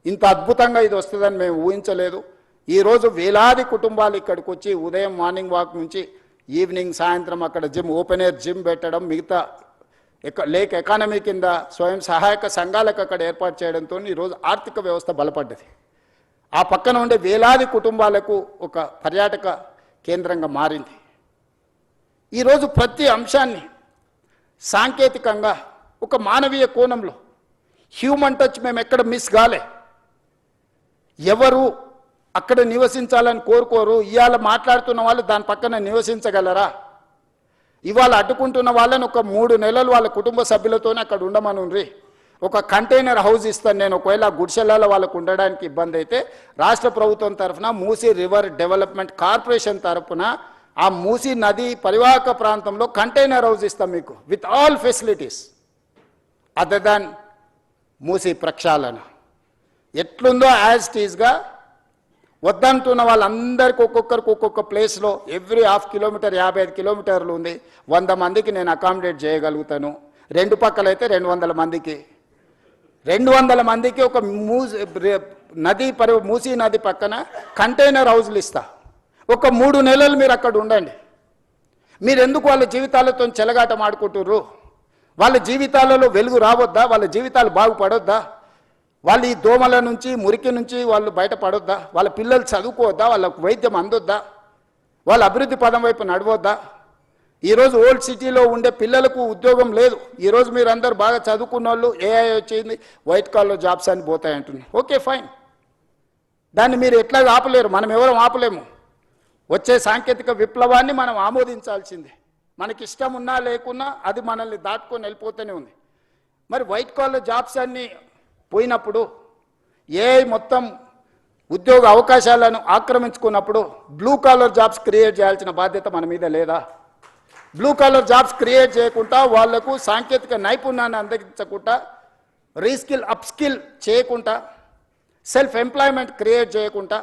ఇంత అద్భుతంగా ఇది వస్తుందని మేము ఊహించలేదు. ఈరోజు వేలాది కుటుంబాలు ఇక్కడికి వచ్చి ఉదయం మార్నింగ్ వాక్ నుంచి ఈవినింగ్ సాయంత్రం అక్కడ జిమ్, ఓపెన్ ఎయిర్ జిమ్ పెట్టడం, మిగతా లేక్ ఎకానమీ కింద స్వయం సహాయక సంఘాలకు అక్కడ ఏర్పాటు చేయడంతో ఈరోజు ఆర్థిక వ్యవస్థ బలపడ్డది. ఆ పక్కన ఉండే వేలాది కుటుంబాలకు ఒక పర్యాటక కేంద్రంగా మారింది. ఈరోజు ప్రతి అంశాన్ని సాంకేతికంగా ఒక మానవీయ కోణంలో హ్యూమన్ టచ్ మేము ఎక్కడ మిస్ కాలే. ఎవరు అక్కడ నివసించాలని కోరుకోరు. ఇవాళ మాట్లాడుతున్న వాళ్ళు దాని పక్కన నివసించగలరా? ఇవాళ అడ్డుకుంటున్న వాళ్ళని ఒక 3 నెలలు వాళ్ళ కుటుంబ సభ్యులతోనే అక్కడ ఉండమనుండ్రి. ఒక కంటైనర్ హౌస్ ఇస్తాను నేను, ఒకవేళ గుడిసెలలో వాళ్ళకు ఉండడానికి ఇబ్బంది అయితే రాష్ట్ర ప్రభుత్వం తరఫున మూసీ రివర్ డెవలప్మెంట్ కార్పొరేషన్ తరఫున ఆ మూసీ నది పరివాహక ప్రాంతంలో కంటైనర్ హౌస్ ఇస్తాం మీకు with all facilities other than Musi ప్రక్షాళన. ఎట్లుందో యాజ్ టీజ్గా వద్దంటున్న వాళ్ళందరికీ ఒక్కొక్కరికి ఒక్కొక్క ప్లేస్లో ఎవ్రీ ½ కిలోమీటర్ 55 కిలోమీటర్లు ఉంది. 100 మందికి నేను అకామిడేట్ చేయగలుగుతాను. 2 పక్కలైతే 200 మందికి, 200 మందికి ఒక మూసీ నది పక్కన కంటైనర్ హౌస్లు ఇస్తా. ఒక 3 నెలలు మీరు అక్కడ ఉండండి. మీరు ఎందుకు వాళ్ళ జీవితాలతో చెలగాటం ఆడుకుంటుర్రు? వాళ్ళ జీవితాలలో వెలుగు రావద్దా? వాళ్ళ జీవితాలు బాగుపడొద్దా? వాళ్ళు ఈ దోమల నుంచి, మురికి నుంచి వాళ్ళు బయటపడొద్దా? వాళ్ళ పిల్లలు చదువుకోవద్దా? వాళ్ళకు వైద్యం అందొద్దా? వాళ్ళ అభివృద్ధి పదం వైపు నడవద్దా? ఈరోజు ఓల్డ్ సిటీలో ఉండే పిల్లలకు ఉద్యోగం లేదు. ఈరోజు మీరు అందరు బాగా చదువుకున్న వాళ్ళు ఏఐ వచ్చింది, వైట్ కాలర్ జాబ్స్ అని పోతాయంటున్నారు. ఓకే ఫైన్, దాన్ని మీరు ఎట్లా ఆపలేరు, మనం ఎవరం ఆపలేము. వచ్చే సాంకేతిక విప్లవాన్ని మనం ఆమోదించాల్సిందే. మనకి ఇష్టం ఉన్నా లేకున్నా అది మనల్ని దాటుకొని వెళ్ళిపోతూనే ఉంది. మరి వైట్ కాలర్ జాబ్స్ అన్నీ పోయినప్పుడు, ఏఐ మొత్తం ఉద్యోగ అవకాశాలను ఆక్రమించుకున్నప్పుడు బ్లూ కాలర్ జాబ్స్ క్రియేట్ చేయాల్సిన బాధ్యత మన మీద లేదా? బ్లూ కాలర్ జాబ్స్ క్రియేట్ చేయకుండా, వాళ్లకు సాంకేతిక నైపుణ్యాన్ని అందించకుండా, రీస్కిల్ అప్స్కిల్ చేయకుండా, సెల్ఫ్ ఎంప్లాయ్మెంట్ క్రియేట్ చేయకుండా,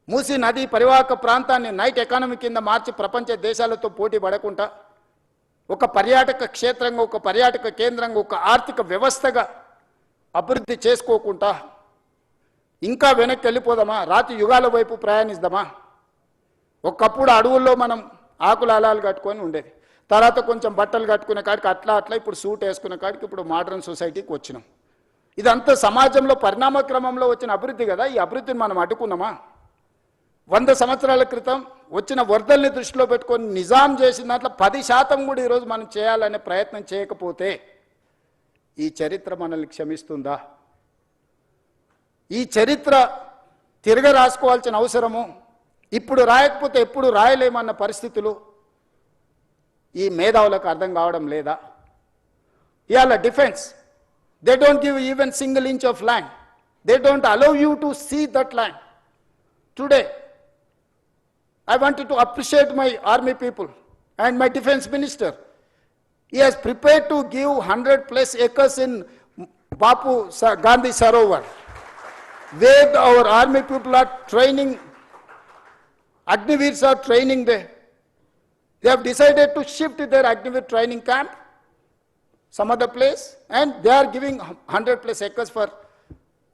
మూసీ నది పరివాహక ప్రాంతాన్ని నైట్ ఎకానమీ కింద మార్చి ప్రపంచ దేశాలతో పోటీ పడకుండా, ఒక పర్యాటక క్షేత్రంగా, ఒక పర్యాటక కేంద్రంగా, ఒక ఆర్థిక వ్యవస్థగా అభివృద్ధి చేసుకోకుండా ఇంకా వెనక్కి వెళ్ళిపోదామా? రాతి యుగాల వైపు ప్రయాణిద్దామా? ఒకప్పుడు అడవుల్లో మనం ఆకులు అలాలు కట్టుకొని ఉండేది, తర్వాత కొంచెం బట్టలు కట్టుకునే కాడికి అట్లా ఇప్పుడు సూట్ వేసుకునే కాడికి ఇప్పుడు మోడర్న్ సొసైటీకి వచ్చినాం. ఇదంతా సమాజంలో పరిణామ క్రమంలో వచ్చిన అభివృద్ధి కదా. ఈ అభివృద్ధిని మనం అడ్డుకున్నామా? 100 సంవత్సరాల క్రితం వచ్చిన వరదల్ని దృష్టిలో పెట్టుకొని నిజాం చేసిన దాంట్లో 10% కూడా ఈరోజు మనం చేయాలనే ప్రయత్నం చేయకపోతే ఈ చరిత్ర మనల్ని క్షమిస్తుందా? ఈ చరిత్ర తిరగ రాసుకోవాల్సిన అవసరము, ఇప్పుడు రాయకపోతే ఎప్పుడు రాయలేమన్న పరిస్థితులు ఈ మేధావులకు అర్థం కావడం లేదా? ఇవాళ defence, they don't give even single inch of land, they don't allow you to see that land. Today I wanted to appreciate my army people and my defense minister. He has prepared to give 100+ acres in Bapu Gandhi Sarovar, where our army people are training, Agniveers are training there. They have decided to shift their Agniveer training camp some other place, and they are giving 100+ acres for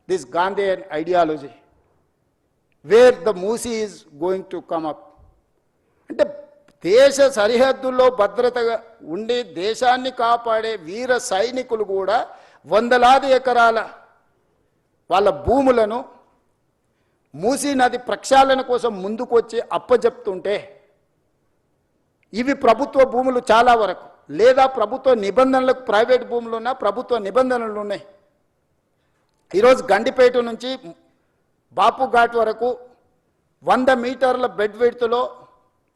this Gandhian ideology, where the Moosi is going to come up. అంటే దేశ సరిహద్దుల్లో భద్రతగా ఉండి దేశాన్ని కాపాడే వీర సైనికులు కూడా వందలాది ఎకరాల వాళ్ళ భూములను మూసీ నది ప్రక్షాళన కోసం ముందుకొచ్చి అప్పజెప్తుంటే, ఇవి ప్రభుత్వ భూములు చాలా వరకు, లేదా ప్రభుత్వ నిబంధనలకు ప్రైవేట్ భూములు ఉన్నా ప్రభుత్వ నిబంధనలు ఉన్నాయి. ఈరోజు గండిపేట నుంచి బాపు ఘాట్ వరకు 100 మీటర్ల బెడ్ విడ్త్లో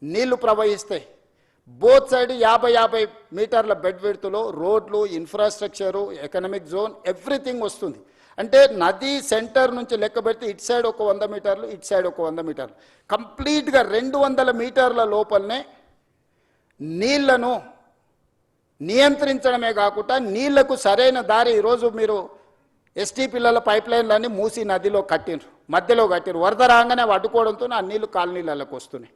నీళ్లు ప్రవహిస్తాయి. బోత్ సైడ్ 50 మీటర్ల బెడ్ విడ్త్లో రోడ్లు, ఇన్ఫ్రాస్ట్రక్చరు, ఎకనామిక్ జోన్, ఎవ్రీథింగ్ వస్తుంది. అంటే నది సెంటర్ నుంచి లెక్క పెడితే ఇటు సైడ్ ఒక 100 మీటర్లు, ఇటు సైడ్ ఒక 100 మీటర్లు, కంప్లీట్గా 200 మీటర్ల లోపలనే నీళ్లను నియంత్రించడమే కాకుండా నీళ్లకు సరైన దారి. ఈరోజు మీరు ఎస్టీ పిల్లల పైప్ లైన్లన్నీ మూసీ నదిలో కట్టిండ్రు, మధ్యలో కట్టిరు. వరద రాగానే అడ్డుకోవడంతో ఆ నీళ్లు కాలనీలకు వస్తున్నాయి.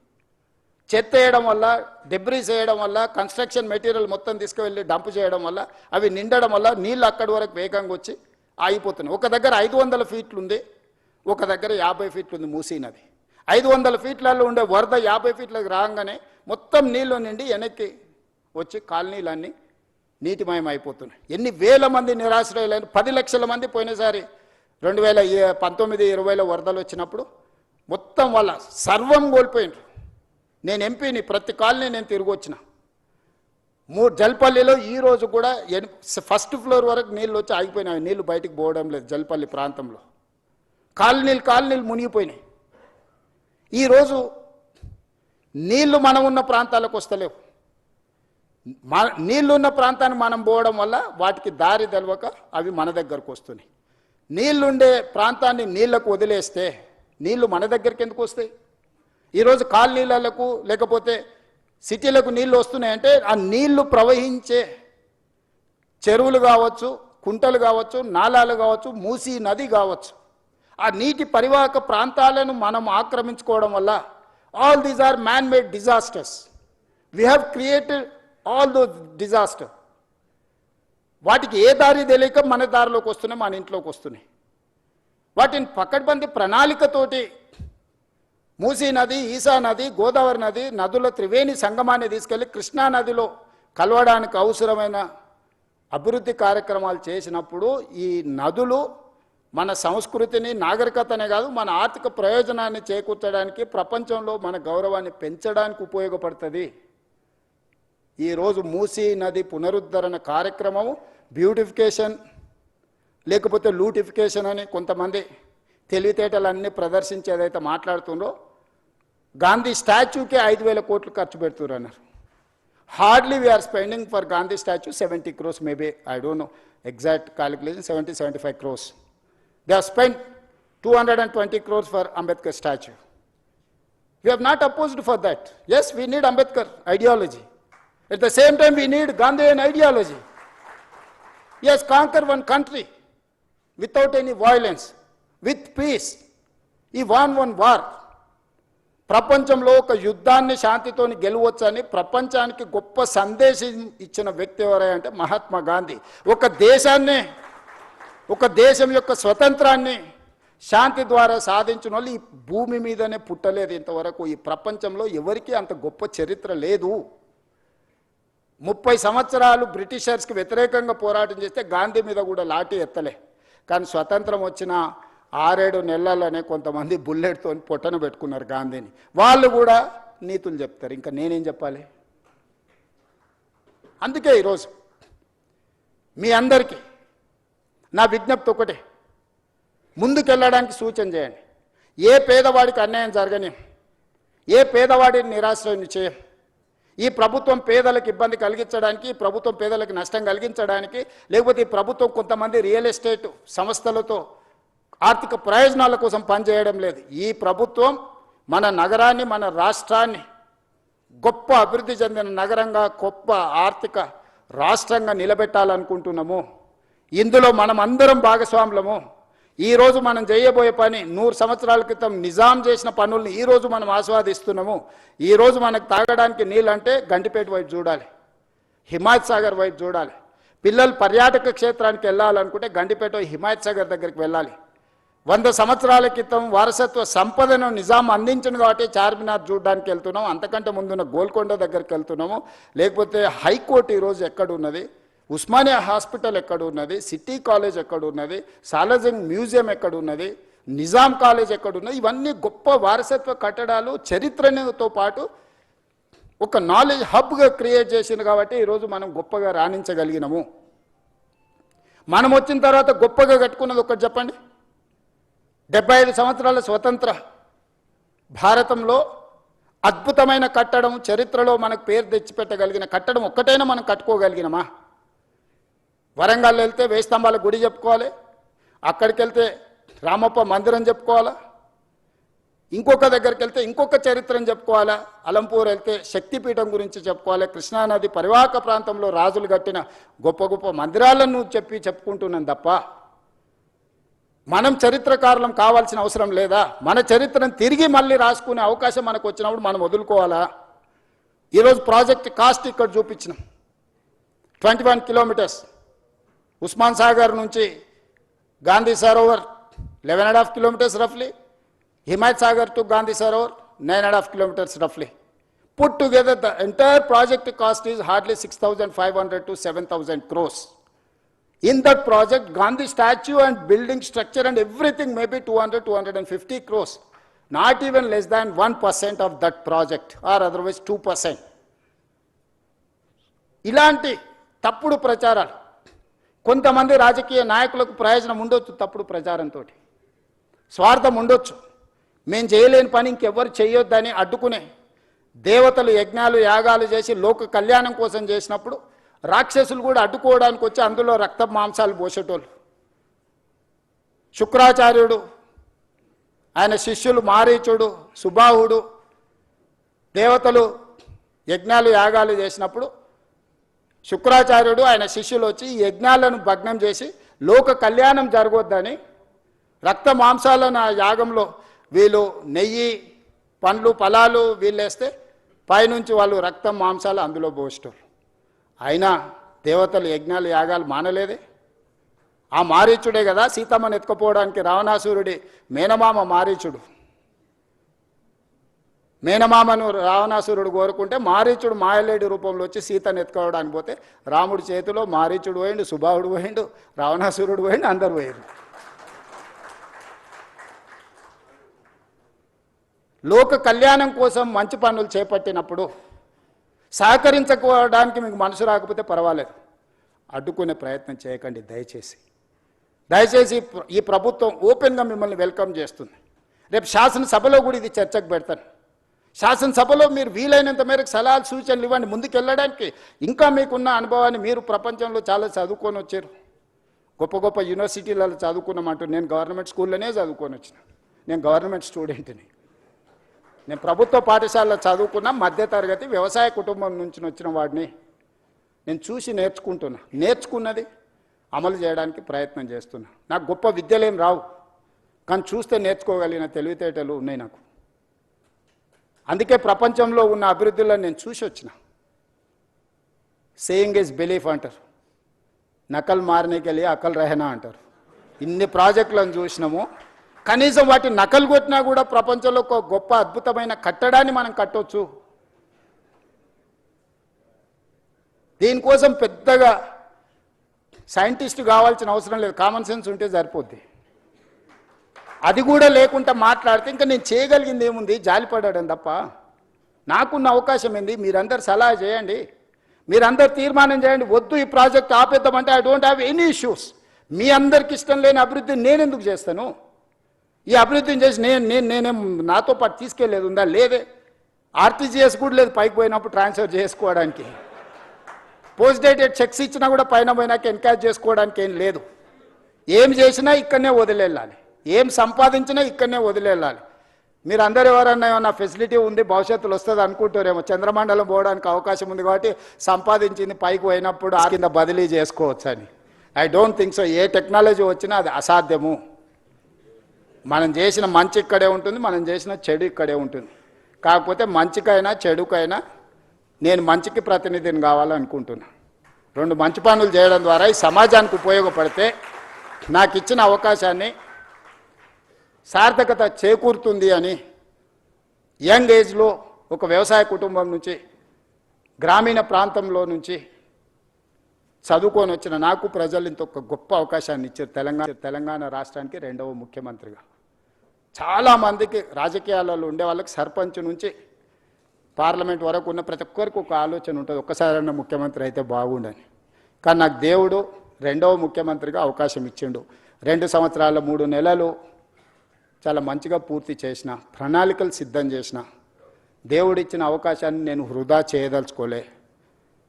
చెత్త వేయడం వల్ల, డెబ్రీస్ వేయడం వల్ల, కన్స్ట్రక్షన్ మెటీరియల్ మొత్తం తీసుకువెళ్ళి డంప్ చేయడం వల్ల అవి నిండడం వల్ల నీళ్ళు అక్కడి వరకు వేగంగా వచ్చి ఆగిపోతున్నాయి. ఒక దగ్గర 500 ఫీట్లు ఉంది, ఒక దగ్గర 50 ఫీట్లు ఉంది మూసీ నది. 500 ఫీట్లలో ఉండే వరద 50 ఫీట్లకు రాగానే మొత్తం నీళ్ళు నిండి వెనక్కి వచ్చి కాలనీలన్నీ నీటిమయం అయిపోతున్నాయి. ఎన్ని వేల మంది నిరాశ్రయులైన, 10 లక్షల మంది పోయినసారి 2019-20 వరదలు వచ్చినప్పుడు మొత్తం వాళ్ళ సర్వం కోల్పోయినారు. నేను ఎంపీని, ప్రతి కాలనీ నేను తిరిగి వచ్చిన. జల్పల్లిలో ఈరోజు కూడా 1st ఫ్లోర్ వరకు నీళ్ళు వచ్చి ఆగిపోయినాయి, నీళ్ళు బయటికి పోవడం లేదు. జల్పల్లి ప్రాంతంలో కాలనీలు మునిగిపోయినాయి. ఈరోజు నీళ్లు మనం ఉన్న ప్రాంతాలకు వస్తలేవు. నీళ్లున్న ప్రాంతాన్ని మనం పోవడం వల్ల వాటికి దారి తెలవక అవి మన దగ్గరకు వస్తున్నాయి. నీళ్లుండే ప్రాంతాన్ని నీళ్లకు వదిలేస్తే నీళ్లు మన దగ్గరికి ఎందుకు వస్తాయి? ఈరోజు కాలనీలకు లేకపోతే సిటీలకు నీళ్లు వస్తున్నాయంటే ఆ నీళ్లు ప్రవహించే చెరువులు కావచ్చు, కుంటలు కావచ్చు, నాలాలు కావచ్చు, మూసీ నది కావచ్చు, ఆ నీటి పరివాహక ప్రాంతాలను మనం ఆక్రమించుకోవడం వల్ల all these are man made disasters. We have created all those disaster. వాటికి ఏ దారి తెలియక మన దారిలోకి వస్తున్నాయి, మన ఇంట్లోకి వస్తున్నాయి. వాటిని పకడ్బందీ ప్రణాళికతోటి మూసీ నది, ఈసా నది, గోదావరి నది నదుల త్రివేణి సంగమాన్ని తీసుకెళ్లి కృష్ణా నదిలో కలవడానికి అవసరమైన అభివృద్ధి కార్యక్రమాలు చేసినప్పుడు ఈ నదులు మన సంస్కృతిని, నాగరికతనే కాదు మన ఆర్థిక ప్రయోజనాన్ని చేకూర్చడానికి, ప్రపంచంలో మన గౌరవాన్ని పెంచడానికి ఉపయోగపడుతుంది. ఈరోజు మూసీ నది పునరుద్ధరణ కార్యక్రమము బ్యూటిఫికేషన్ లేకపోతే లూటిఫికేషన్ అని కొంతమంది తెలివితేటలన్నీ ప్రదర్శించి ఏదైతే మాట్లాడుతుందో గాంధీ స్టాచ్యూకే 5,000 కోట్లు ఖర్చు పెడుతున్నారు అన్నారు. Hardly we are spending for Gandhi statue 70 crores, maybe I don't know exact calculation, 70-75 crores. They have spent 220 crores for Ambedkar statue. We have not opposed for that. Yes, we need Ambedkar ideology. At the same time, we need Gandhian ideology. Yes, conquer one country without any violence, with peace. He won one war. ప్రపంచంలో ఒక యుద్ధాన్ని శాంతితోని గెలవచ్చని ప్రపంచానికి గొప్ప సందేశం ఇచ్చిన వ్యక్తి ఎవరంటే మహాత్మా గాంధీ. ఒక దేశం యొక్క స్వతంత్రాన్ని శాంతి ద్వారా సాధించిన వాళ్ళు ఈ భూమి మీదనే పుట్టలేదు ఇంతవరకు. ఈ ప్రపంచంలో ఎవరికీ అంత గొప్ప చరిత్ర లేదు. 30 సంవత్సరాలు బ్రిటిషర్స్కి వ్యతిరేకంగా పోరాటం చేస్తే గాంధీ మీద కూడా లాఠీ ఎత్తలే. కానీ స్వతంత్రం వచ్చిన 6-7 నెలలనే కొంతమంది బుల్లెట్తో పొట్టన పెట్టుకున్నారు గాంధీని. వాళ్ళు కూడా నీతులు చెప్తారు, ఇంకా నేనేం చెప్పాలి? అందుకే ఈరోజు మీ అందరికీ నా విజ్ఞప్తి ఒకటే, ముందుకెళ్ళడానికి సూచన చేయండి. ఏ పేదవాడికి అన్యాయం జరగని, ఏ పేదవాడిని నిరాశ్రయం చేయం. ఈ ప్రభుత్వం పేదలకు ఇబ్బంది కలిగించడానికి, ఈ ప్రభుత్వం పేదలకు నష్టం కలిగించడానికి, లేకపోతే ఈ ప్రభుత్వం కొంతమంది రియల్ ఎస్టేట్ సంస్థలతో ఆర్థిక ప్రయోజనాల కోసం పనిచేయడం లేదు. ఈ ప్రభుత్వం మన నగరాన్ని, మన రాష్ట్రాన్ని గొప్ప అభివృద్ధి చెందిన నగరంగా, గొప్ప ఆర్థిక రాష్ట్రంగా నిలబెట్టాలనుకుంటున్నాము. ఇందులో మనం అందరం భాగస్వాములము. ఈరోజు మనం చేయబోయే పని 100 సంవత్సరాల క్రితం నిజాం చేసిన పనుల్ని ఈరోజు మనం ఆస్వాదిస్తున్నాము. ఈరోజు మనకు తాగడానికి నీళ్ళంటే గండిపేట వైపు చూడాలి, హిమాయత్ సాగర్ వైపు చూడాలి. పిల్లలు పర్యాటక క్షేత్రానికి వెళ్ళాలనుకుంటే గండిపేట హిమాయత్ సాగర్ దగ్గరికి వెళ్ళాలి. 100 సంవత్సరాల క్రితం వారసత్వ సంపదను నిజాం అందించింది కాబట్టి చార్మినార్ చూడడానికి వెళ్తున్నాము. అంతకంటే ముందున్న గోల్కొండ దగ్గరికి వెళ్తున్నాము. లేకపోతే హైకోర్టు ఈరోజు ఎక్కడున్నది, ఉస్మానియా హాస్పిటల్ ఎక్కడున్నది, సిటీ కాలేజ్ ఎక్కడున్నది, సాలార్జంగ్ మ్యూజియం ఎక్కడున్నది, నిజాం కాలేజ్ ఎక్కడున్నది, ఇవన్నీ గొప్ప వారసత్వ కట్టడాలు. చరిత్రతో పాటు ఒక నాలెడ్జ్ హబ్గా క్రియేట్ చేసింది కాబట్టి ఈరోజు మనం గొప్పగా రాణించగలిగినాము. మనం వచ్చిన తర్వాత గొప్పగా కట్టుకున్నది ఒకటి చెప్పండి. 75 సంవత్సరాల స్వతంత్ర భారతంలో అద్భుతమైన కట్టడం, చరిత్రలో మనకు పేరు తెచ్చిపెట్టగలిగిన కట్టడం ఒక్కటైనా మనం కట్టుకోగలిగినమా? వరంగల్ వెళ్తే వేయి స్తంభాల గుడి చెప్పుకోవాలి, అక్కడికి వెళ్తే రామప్ప మందిరం చెప్పుకోవాలా, ఇంకొక దగ్గరికి వెళ్తే ఇంకొక చరిత్రను చెప్పుకోవాలా, అలంపూర్ వెళ్తే శక్తిపీఠం గురించి చెప్పుకోవాలి, కృష్ణానది పరివాహక ప్రాంతంలో రాజులు కట్టిన గొప్ప గొప్ప మందిరాలను చెప్పుకుంటున్నాను తప్ప మనం చరిత్రకారులం కావాల్సిన అవసరం లేదా? మన చరిత్రను తిరిగి మళ్ళీ రాసుకునే అవకాశం మనకు వచ్చినప్పుడు మనం వదులుకోవాలా? ఈరోజు ప్రాజెక్ట్ కాస్ట్ ఇక్కడ చూపించినాం. 21 కిలోమీటర్స్ ఉస్మాన్ సాగర్ నుంచి Gandhi Sarovar 11.5 kilometers roughly, Himayat Sagar to Gandhi Sarovar 9.5 kilometers roughly. Put together the entire project cost is hardly 6,500 to 7,000 crores. In that project, Gandhi statue and building structure and everything may be 200-250 crores. Not even less than 1% of that project or otherwise 2%. ఇలాంటి తప్పుడు ప్రచారాలు కొంతమంది రాజకీయ నాయకులకు ప్రయోజనం ఉండొచ్చు. తప్పుడు ప్రచారంతో స్వార్థం ఉండొచ్చు. మేము చేయలేని పని ఇంకెవ్వరు చేయొద్దని అడ్డుకునే దేవతలు యజ్ఞాలు యాగాలు చేసి లోక కళ్యాణం కోసం చేసినప్పుడు రాక్షసులు కూడా అడ్డుకోవడానికి వచ్చి అందులో రక్త మాంసాలు పోసేటోళ్ళు. శుక్రాచార్యుడు, ఆయన శిష్యులు మారీచుడు, సుబాహుడు దేవతలు యజ్ఞాలు యాగాలు చేసినప్పుడు శుక్రాచార్యుడు ఆయన శిష్యులు వచ్చి ఈ యజ్ఞాలను భగ్నం చేసి లోక కళ్యాణం జరగొద్దని రక్త మాంసాలను ఆ యాగంలో వీళ్ళు నెయ్యి పండ్లు ఫలాలు వీళ్ళేస్తే పైనుంచి వాళ్ళు రక్తం మాంసాలు అందులో పోస్తారు. అయినా దేవతలు యజ్ఞాలు యాగాలు మానలేదే. ఆ మారీచుడే కదా సీతమ్మను ఎత్తుకుపోవడానికి రావణాసురుడి మేనమామ మారీచుడు. మేనమామను రావణాసురుడు కోరుకుంటే మారీచుడు మాయలేడి రూపంలో వచ్చి సీతను ఎత్తుకోవడానికి పోతే రాముడి చేతిలో మారీచుడు పోయిండు, సుబాహుడు పోయిండు, రావణాసురుడు పోయిండు, అందరు పోయిండు. లోక కళ్యాణం కోసం మంచి పనులు చేపట్టినప్పుడు సహకరించుకోవడానికి మీకు మనసు రాకపోతే పర్వాలేదు, అడ్డుకునే ప్రయత్నం చేయకండి దయచేసి. దయచేసి ఈ ప్రభుత్వం ఓపెన్గా మిమ్మల్ని వెల్కమ్ చేస్తుంది. రేపు శాసనసభలో కూడా ఇది చర్చకు పెడతాను. శాసనసభలో మీరు వీలైనంత మేరకు సలహాలు సూచనలు ఇవ్వండి ముందుకెళ్ళడానికి. ఇంకా మీకున్న అనుభవాన్ని, మీరు ప్రపంచంలో చాలా చదువుకొని వచ్చారు, గొప్ప గొప్ప యూనివర్సిటీలలో చదువుకున్నామంటూ. నేను గవర్నమెంట్ స్కూల్లోనే చదువుకొని వచ్చిన, నేను గవర్నమెంట్ స్టూడెంట్ని. నేను ప్రభుత్వ పాఠశాలలో చదువుకున్న మధ్యతరగతి వ్యవసాయ కుటుంబం నుంచి వచ్చిన వాడిని. నేను చూసి నేర్చుకున్నది అమలు చేయడానికి ప్రయత్నం చేస్తున్నా. నాకు గొప్ప విద్యలేం రావు, కానీ చూస్తే నేర్చుకోగలిగిన తెలివితేటలు ఉన్నాయి నాకు. అందుకే ప్రపంచంలో ఉన్న అభివృద్ధిలో నేను చూసి వచ్చిన. సేయింగ్ ఈజ్ బిలీఫ్ అంటారు, నకల్ మారనేకి వెళ్ళి అకల్ రహనా అంటారు. ఇన్ని ప్రాజెక్టులను చూసినాము, కనీసం వాటి నకలు కొట్టినా కూడా ప్రపంచంలో ఒక గొప్ప అద్భుతమైన కట్టడాన్ని మనం కట్టవచ్చు. దీనికోసం పెద్దగా సైంటిస్ట్ కావాల్సిన అవసరం లేదు, కామన్ సెన్స్ ఉంటే సరిపోద్ది. అది కూడా లేకుండా మాట్లాడితే ఇంకా నేను చేయగలిగింది ఏముంది, జాలిపడడం తప్ప. నాకున్న అవకాశం ఏంది, మీరందరు సలహా చేయండి, మీరందరు తీర్మానం చేయండి. వద్దు ఈ ప్రాజెక్ట్ ఆపేద్దామంటే I don't have any issues. మీ అందరికి ఇష్టం లేని అభివృద్ధి నేను ఎందుకు చేస్తాను? ఈ అభివృద్ధిని చేసి నేనేం నాతో పాటు తీసుకెళ్ళేది ఉందా? లేదే. ఆర్టీజీఎస్ కూడా లేదు పైకి పోయినప్పుడు ట్రాన్స్ఫర్ చేసుకోవడానికి. పోస్ట్ డేటెడ్ చెక్స్ ఇచ్చినా కూడా పైన పోయినాక ఎన్కాష్ చేసుకోవడానికి ఏం లేదు. ఏం చేసినా ఇక్కడనే వదిలేళ్ళాలి, ఏం సంపాదించినా ఇక్కడనే వదిలేళ్ళాలి. మీరు అందరు ఎవరన్నా ఏమన్నా ఫెసిలిటీ ఉంది భవిష్యత్తులో వస్తుంది అనుకుంటారేమో. చంద్రమండలం పోవడానికి అవకాశం ఉంది కాబట్టి సంపాదించింది పైకి పోయినప్పుడు ఆ కింద బదిలీ చేసుకోవచ్చు అని. I don't think so. A technology వచ్చినా అది అసాధ్యము. మనం చేసిన మంచి ఇక్కడే ఉంటుంది, మనం చేసిన చెడు ఇక్కడే ఉంటుంది. కాకపోతే మంచికైనా చెడుకైనా నేను మంచికి ప్రతినిధిని కావాలనుకుంటున్నా. రెండు మంచి పనులు చేయడం ద్వారా ఈ సమాజానికి ఉపయోగపడితే నాకు ఇచ్చిన అవకాశాన్ని సార్థకత చేకూరుతుంది అని యంగ్ ఏజ్లో ఒక వ్యవసాయ కుటుంబం నుంచి, గ్రామీణ ప్రాంతంలో నుంచి చదువుకొని వచ్చిన నాకు ప్రజలు ఇంత ఒక గొప్ప అవకాశాన్ని ఇచ్చారు. తెలంగాణ రాష్ట్రానికి 2వ ముఖ్యమంత్రిగా. చాలామందికి రాజకీయాలలో ఉండే వాళ్ళకి సర్పంచ్ నుంచి పార్లమెంట్ వరకు ఉన్న ప్రతి ఒక్కరికి ఒక ఆలోచన ఉంటుంది, ఒక్కసారన్నా ముఖ్యమంత్రి అయితే బాగుండని. కానీ నాకు దేవుడు 2వ ముఖ్యమంత్రిగా అవకాశం ఇచ్చిండు. 2 సంవత్సరాల 3 నెలలు చాలా మంచిగా పూర్తి చేసిన, ప్రణాళికలు సిద్ధం చేసిన. దేవుడిచ్చిన అవకాశాన్ని నేను వృధా చేయదలుచుకోలే.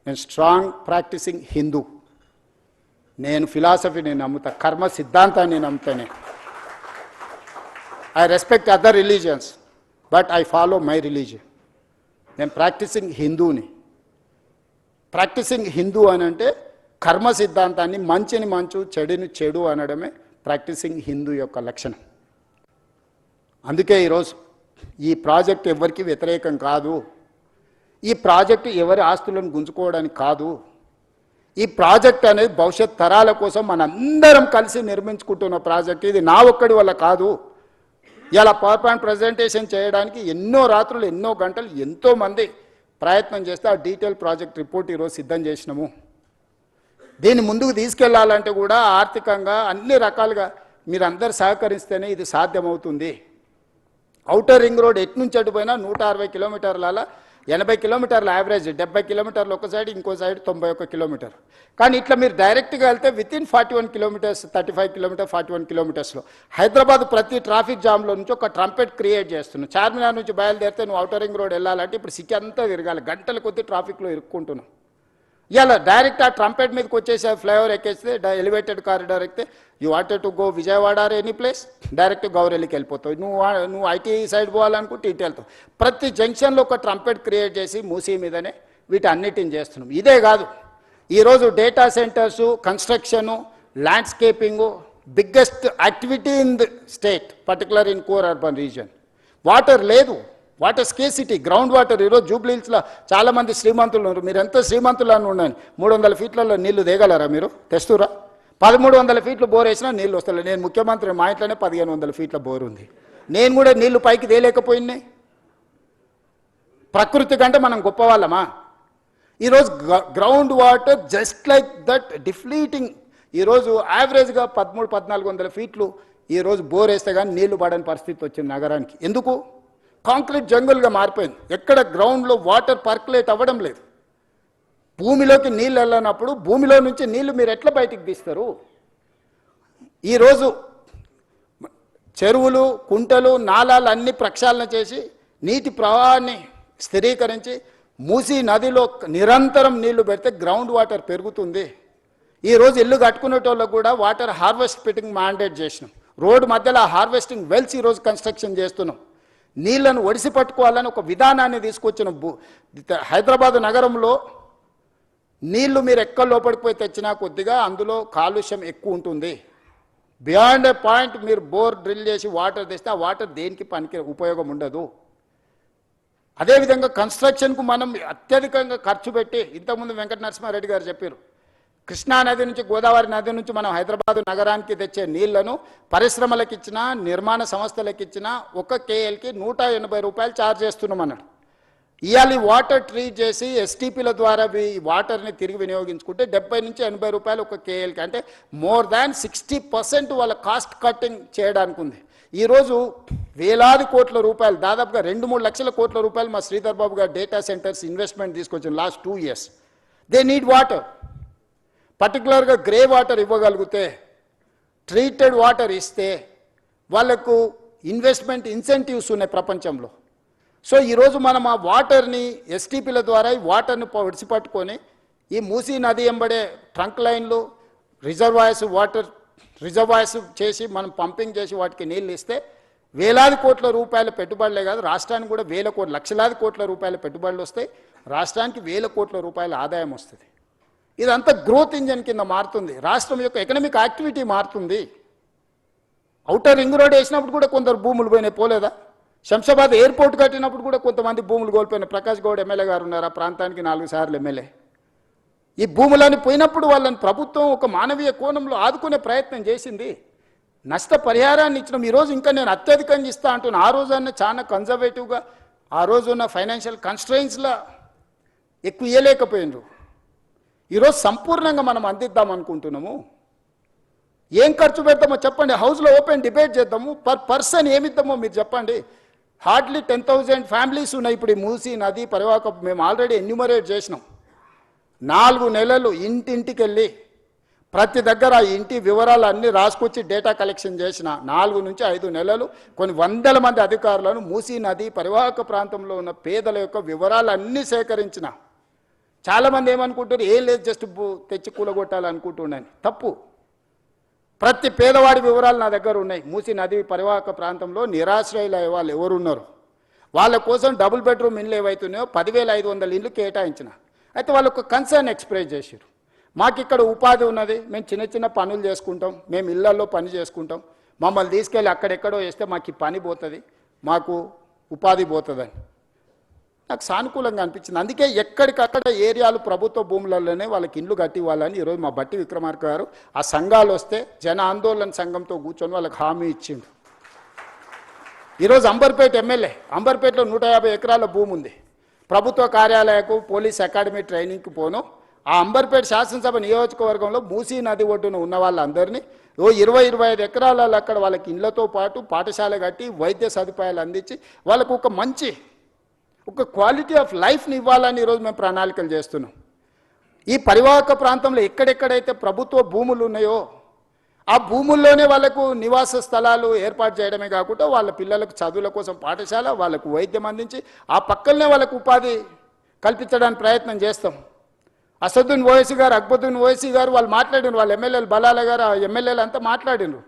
నేను స్ట్రాంగ్ ప్రాక్టీసింగ్ హిందూ, నేను ఫిలాసఫీని నమ్ముతా, కర్మ సిద్ధాంతాన్ని నమ్ముతానే. I respect other religions but I follow my religion. నేను ప్రాక్టీసింగ్ హిందూని. ప్రాక్టీసింగ్ హిందూ అని అంటే కర్మ సిద్ధాంతాన్ని, మంచిని మంచు చెడుని చెడు అనడమే ప్రాక్టీసింగ్ హిందూ యొక్క లక్షణం. అందుకే ఈరోజు ఈ ప్రాజెక్ట్ ఎవరికి వ్యతిరేకం కాదు. ఈ ప్రాజెక్టు ఎవరి ఆస్తులను గుంజుకోవడానికి కాదు. ఈ ప్రాజెక్ట్ అనేది భవిష్యత్ తరాల కోసం మనందరం కలిసి నిర్మించుకుంటున్న ప్రాజెక్ట్. ఇది నా ఒక్కడి వల్ల కాదు. ఇలా పవర్ పాయింట్ ప్రజెంటేషన్ చేయడానికి ఎన్నో రాత్రులు, ఎన్నో గంటలు, ఎంతోమంది ప్రయత్నం చేస్తే ఆ డీటెయిల్ ప్రాజెక్ట్ రిపోర్ట్ ఈరోజు సిద్ధం చేసినాము. దీన్ని ముందుకు తీసుకెళ్లాలంటే కూడా ఆర్థికంగా అన్ని రకాలుగా మీరందరూ సహకరిస్తేనే ఇది సాధ్యమవుతుంది. ఔటర్ రింగ్ రోడ్ ఎటు నుంచి అటు పోయినా 160 కిలోమీటర్ల, 80 కిలోమీటర్ల యావరేజ్, 70 కిలోమీటర్లు ఒక సైడ్, ఇంకో సైడ్ 91 కిలోమీటర్. కానీ ఇట్లా మీరు డైరెక్ట్గా వెళ్తే వితిన్ 41 కిలోమీటర్స్, 35 కిలోమీటర్, 41 కిలోమీటర్స్లో హైదరాబాద్ ప్రతి ట్రాఫిక్ జామ్లో నుంచి ఒక ట్రంపెట్ క్రియేట్ చేస్తున్నావు. చార్మినార్ నుంచి బయలుదేరితే నువ్వు ఔటర్ రింగ్ రోడ్ వెళ్ళాలంటే ఇప్పుడు సిటీ అంతా తిరగాలి, గంటల కొద్ది ట్రాఫిక్లో ఇరుక్కుంటున్నావు. ఇలా డైరెక్ట్ ఆ ట్రంపెట్ మీదకి వచ్చేసి ఫ్లైఓవర్ ఎక్కేస్తే, ఎలివేటెడ్ కారిడార్ ఎక్కితే you wanted to go Vijayawada or any place, direct గౌరెల్లికి వెళ్ళిపోతావు. నువ్వు ఐటీ సైడ్ పోవాలనుకుంటే ఇటు వెళ్తావు. ప్రతి జంక్షన్లో ఒక ట్రంపెట్ క్రియేట్ చేసి మూసీ మీదనే వీటి అన్నిటిని చేస్తున్నాం. ఇదే కాదు, ఈరోజు data centres, construction, landscaping biggest activity in the state, particular in core urban region. Water లేదు, వాటర్ స్కేసిటీ, గ్రౌండ్ వాటర్. ఈరోజు జూబ్లీహిల్స్లో చాలామంది శ్రీమంతులు ఉన్నారు. మీరు ఎంత శ్రీమంతులు అని ఉండండి, 300 ఫీట్లలో నీళ్లు దిగలరా? మీరు తెస్తురా? 1300 ఫీట్లు బోర్ వేసినా నీళ్ళు వస్తలే. నేను ముఖ్యమంత్రి, మా ఇంట్లోనే 1500 ఫీట్ల బోర్ ఉంది. నేను కూడా నీళ్లు పైకి తేలేకపోయినాయి. ప్రకృతి కంటే మనం గొప్పవాళ్ళమా? ఈరోజు ground water just like that depleting. ఈరోజు యావరేజ్గా 1300-1400 ఫీట్లు ఈరోజు బోర్ వేస్తే కానీ నీళ్లు పడని పరిస్థితి వచ్చింది నగరానికి. ఎందుకు? కాంక్రీట్ జంగుల్గా మారిపోయింది. ఎక్కడ గ్రౌండ్లో వాటర్ పర్కులేట్ అవ్వడం లేదు. భూమిలోకి నీళ్ళు వెళ్ళనప్పుడు భూమిలో నుంచి నీళ్లు మీరు ఎట్లా బయటికి తీస్తారు? ఈరోజు చెరువులు, కుంటలు, నాలాలు అన్ని ప్రక్షాళన చేసి నీటి ప్రవాహాన్ని స్థిరీకరించి మూసీ నదిలో నిరంతరం నీళ్లు పెడితే గ్రౌండ్ వాటర్ పెరుగుతుంది. ఈరోజు ఇల్లు కట్టుకునేటోళ్ళకు కూడా వాటర్ హార్వెస్ట్ ఫిట్టింగ్ మ్యాండేట్ చేసినాం. రోడ్డు మధ్యలో హార్వెస్టింగ్ వెల్స్ ఈరోజు కన్స్ట్రక్షన్ చేస్తున్నాం. నీళ్లను ఒడిసి పట్టుకోవాలని ఒక విధానాన్ని తీసుకొచ్చిన హైదరాబాద్ నగరంలో నీళ్లు మీరు ఎక్కడ లోపలికి పోయి తెచ్చినా కొద్దిగా అందులో కాలుష్యం ఎక్కువ ఉంటుంది. బియాండ్ ఏ పాయింట్ మీరు బోర్ డ్రిల్ చేసి వాటర్ తెస్తే ఆ వాటర్ దేనికి పనికి ఉపయోగం ఉండదు. అదేవిధంగా కన్స్ట్రక్షన్కు మనం అత్యధికంగా ఖర్చు పెట్టి, ఇంతకుముందు వెంకట నరసింహారెడ్డి గారు చెప్పారు, కృష్ణా నది నుంచి, గోదావరి నది నుంచి మనం హైదరాబాద్ నగరానికి తెచ్చే నీళ్లను పరిశ్రమలకు ఇచ్చినా, నిర్మాణ సంస్థలకు ఇచ్చినా ఒక కేఎల్కి 180 రూపాయలు ఛార్జ్ చేస్తున్నాం అన్నాడు. ఇవాళ వాటర్ ట్రీట్ చేసి ఎస్టీపీల ద్వారా వాటర్ని తిరిగి వినియోగించుకుంటే 70 నుంచి 80 రూపాయలు ఒక కేఎల్కి, అంటే మోర్ దాన్ 60% వాళ్ళ కాస్ట్ కట్టింగ్ చేయడానికి ఉంది. ఈరోజు వేలాది కోట్ల రూపాయలు, దాదాపుగా 2-3 లక్షల కోట్ల రూపాయలు మా శ్రీధర్ బాబు గారు డేటా సెంటర్స్ ఇన్వెస్ట్మెంట్ తీసుకొచ్చారు last 2 years. They need water. పర్టికులర్గా గ్రే వాటర్ ఇవ్వగలిగితే, ట్రీటెడ్ వాటర్ ఇస్తే వాళ్ళకు ఇన్వెస్ట్మెంట్ ఇన్సెంటివ్స్ ఉన్నాయి ప్రపంచంలో. సో ఈరోజు మనం ఆ వాటర్ని ఎస్టీపీల ద్వారా ఈ వాటర్ని విడిచిపట్టుకొని ఈ మూసీ నది ఎంబడే ట్రంక్ లైన్లు, రిజర్వాయర్స్, వాటర్ రిజర్వాయర్స్ చేసి మనం పంపింగ్ చేసి వాటికి నీళ్ళు ఇస్తే వేలాది కోట్ల రూపాయల పెట్టుబడులే కాదు, రాష్ట్రానికి కూడా లక్షలాది కోట్ల రూపాయల పెట్టుబడులు వస్తాయి. రాష్ట్రానికి 1000 కోట్ల రూపాయల ఆదాయం వస్తుంది. ఇదంతా గ్రోత్ ఇంజన్ కింద మారుతుంది. రాష్ట్రం యొక్క ఎకనామిక్ యాక్టివిటీ మారుతుంది. ఔటర్ రింగ్ రోడ్ వేసినప్పుడు కూడా కొందరు భూములు పోయినాయి, పోలేదా? శంషాబాద్ ఎయిర్పోర్ట్ కట్టినప్పుడు కూడా కొంతమంది భూములు కోల్పోయినాయి. ప్రకాష్ గౌడ్ ఎమ్మెల్యే గారు ఉన్నారు, ఆ ప్రాంతానికి 4 సార్లు ఎమ్మెల్యే. ఈ భూములని పోయినప్పుడు వాళ్ళని ప్రభుత్వం ఒక మానవీయ కోణంలో ఆదుకునే ప్రయత్నం చేసింది. నష్ట పరిహారాన్ని ఇచ్చినాం. ఈరోజు ఇంకా నేను అత్యధికంగా ఇస్తా అంటున్నా. ఆ రోజన్నా చాలా కన్జర్వేటివ్గా, ఆ రోజున్న ఫైనాన్షియల్ కన్స్ట్రెయిన్స్లో ఎక్కువ ఇవ్వలేకపోయినారు. ఈరోజు సంపూర్ణంగా మనం అందిద్దాం అనుకుంటున్నాము. ఏం ఖర్చు పెడతామో చెప్పండి, హౌస్లో ఓపెన్ డిబేట్ చేద్దాము. పర్ పర్సన్ ఏమిద్దామో మీరు చెప్పండి. హార్డ్లీ 10,000 ఫ్యామిలీస్ ఉన్నాయి ఇప్పుడు ఈ మూసీ నది పరివాహక. మేము ఆల్రెడీ ఎన్యూమరేట్ చేసినాం. 4 నెలలు ఇంటింటికి వెళ్ళి ప్రతి దగ్గర ఆ ఇంటి వివరాలు అన్నీ రాసుకొచ్చి డేటా కలెక్షన్ చేసిన 4 నుంచి 5 నెలలు కొన్ని వందల మంది అధికారులను మూసీ నది పరివాహక ప్రాంతంలో ఉన్న పేదల యొక్క వివరాలు అన్నీ సేకరించిన. చాలామంది ఏమనుకుంటారు, ఏం లేదు జస్ట్ తెచ్చి కూలగొట్టాలనుకుంటున్నాను. తప్పు. ప్రతి పేదవాడి వివరాలు నా దగ్గర ఉన్నాయి. మూసీ నది పరివాహక ప్రాంతంలో నిరాశ్రయుల వాళ్ళు ఎవరున్నారు, వాళ్ళ కోసం డబుల్ బెడ్రూమ్ ఇండ్లు ఏవైతున్నాయో 10,500 ఇండ్లు కేటాయించిన. అయితే వాళ్ళు ఒక కన్సర్న్ ఎక్స్ప్రెస్ చేశారు. మాకు ఇక్కడ ఉపాధి ఉన్నది, మేము చిన్న చిన్న పనులు చేసుకుంటాం, మేము ఇళ్లలో పని చేసుకుంటాం, మమ్మల్ని తీసుకెళ్ళి అక్కడెక్కడో వేస్తే మాకు ఈ పని పోతుంది, మాకు ఉపాధి పోతుందని నాకు సానుకూలంగా అనిపించింది. అందుకే ఎక్కడికక్కడ ఏరియాలు ప్రభుత్వ భూములలోనే వాళ్ళకి ఇండ్లు కట్టి ఇవ్వాలని ఈరోజు మా బట్టి విక్రమార్క గారు ఆ సంఘాలు వస్తే జన ఆందోళన సంఘంతో కూర్చొని వాళ్ళకి హామీ ఇచ్చిండు. ఈరోజు అంబర్పేట ఎమ్మెల్యే, అంబర్పేటలో 150 ఎకరాల భూమి ఉంది. ప్రభుత్వ కార్యాలయకు, పోలీస్ అకాడమీ ట్రైనింగ్కి పోను. ఆ అంబర్పేట శాసనసభ నియోజకవర్గంలో మూసీ నది ఒడ్డున ఉన్న వాళ్ళందరినీ 20-25 ఎకరాలలో అక్కడ వాళ్ళకి ఇళ్లతో పాటు పాఠశాల కట్టి వైద్య సదుపాయాలు అందించి వాళ్ళకు ఒక క్వాలిటీ ఆఫ్ లైఫ్ని ఇవ్వాలని ఈరోజు మేము ప్రణాళికలు చేస్తున్నాం. ఈ పరివాహక ప్రాంతంలో ఎక్కడెక్కడైతే ప్రభుత్వ భూములు ఉన్నాయో ఆ భూముల్లోనే వాళ్ళకు నివాస స్థలాలు ఏర్పాటు చేయడమే కాకుండా వాళ్ళ పిల్లలకు చదువుల కోసం పాఠశాల, వాళ్ళకు వైద్యం అందించి ఆ పక్కనే వాళ్ళకు ఉపాధి కల్పించడానికి ప్రయత్నం చేస్తాం. అసదుద్దీన్ ఓవైసీ గారు, అక్బరుద్దీన్ ఓవైసీ గారు వాళ్ళు మాట్లాడినారు, వాళ్ళ ఎమ్మెల్యేలు బలాల గారు ఎమ్మెల్యేలు అంతా మాట్లాడినారు.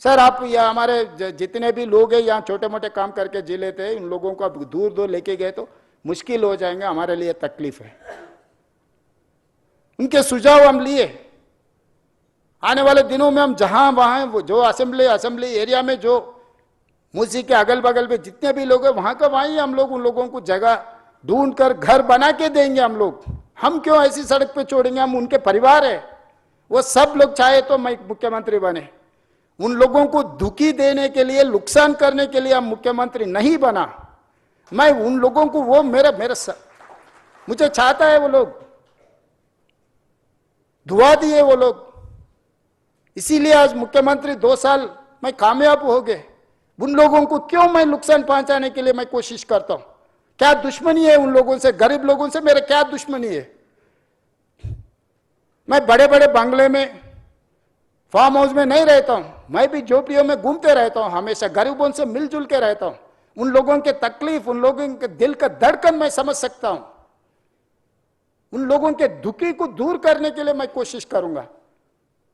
सर आप या हमारे जितने भी लोग हैं यहाँ छोटे मोटे काम करके जी लेते हैं, उन लोगों को आप दूर दूर लेके गए तो मुश्किल हो जाएंगे, हमारे लिए तकलीफ है. उनके सुझाव हम लिए. आने वाले दिनों में हम जहाँ वहाँ जो असेंबली एरिया में जो मूसी के अगल बगल में जितने भी लोग हैं वहाँ का वहीं हम लोग उन लोगों को जगह ढूंढ कर घर बना के देंगे. हम क्यों ऐसी सड़क पे छोड़ेंगे? हम उनके परिवार है, वो सब लोग चाहे तो मैं मुख्यमंत्री बने. उन लोगों को दुखी देने के लिए, नुकसान करने के लिए हम मुख्यमंत्री नहीं बना. मैं उन लोगों को वो मुझे चाहता है वो लोग दुआ दिए वो लोग, इसीलिए आज मुख्यमंत्री 2 साल मैं कामयाब हो गए. उन लोगों को क्यों मैं नुकसान पहुंचाने के लिए मैं कोशिश करता हूं? क्या दुश्मनी है उन लोगों से? गरीब लोगों से मेरा क्या दुश्मनी है? मैं बड़े बड़े बंगले में फार्म हाउस में नहीं रहता हूं, मैं भी झोपड़ियों में घूमते रहता हूं, हमेशा गरीबों से मिलजुल के रहता हूं। उन लोगों के तकलीफ, उन लोगों के दिल का धड़कन मैं समझ सकता हूं। उन लोगों के दुखी को दूर करने के लिए मैं कोशिश करूंगा।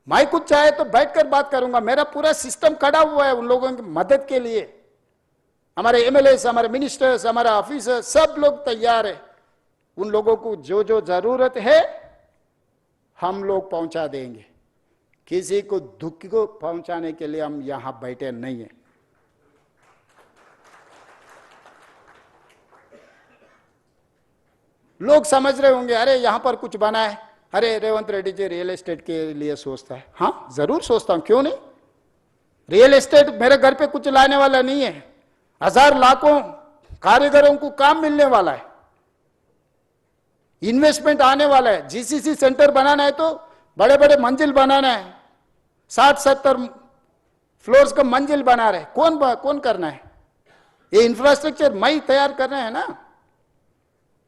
मैं कुछ चाहे तो बैठकर बात करूंगा। मेरा पूरा सिस्टम खड़ा हुआ है उन लोगों की मदद के लिए। हमारे एमएलए, हमारे मिनिस्टर्स, हमारे ऑफिसर, सब लोग तैयार है। उन लोगों को जो जो जरूरत है हम लोग पहुंचा देंगे। किसी को दुख को पहुंचाने के लिए हम यहां बैठे नहीं है। लोग समझ रहे होंगे, अरे यहां पर कुछ बना है, अरे रेवंत रेड्डी जी रियल एस्टेट के लिए सोचता है। हाँ, जरूर सोचता हूं, क्यों नहीं। रियल एस्टेट मेरे घर पे कुछ लाने वाला नहीं है, हजार लाखों कारीगरों को काम मिलने वाला है, इन्वेस्टमेंट आने वाला है। जीसीसी सेंटर बनाना है तो बड़े बड़े मंजिल बनाना है, 60-70 फ्लोर्स का मंजिल बना रहे। कौन करना है ये इंफ्रास्ट्रक्चर? मैं तैयार करना है ना।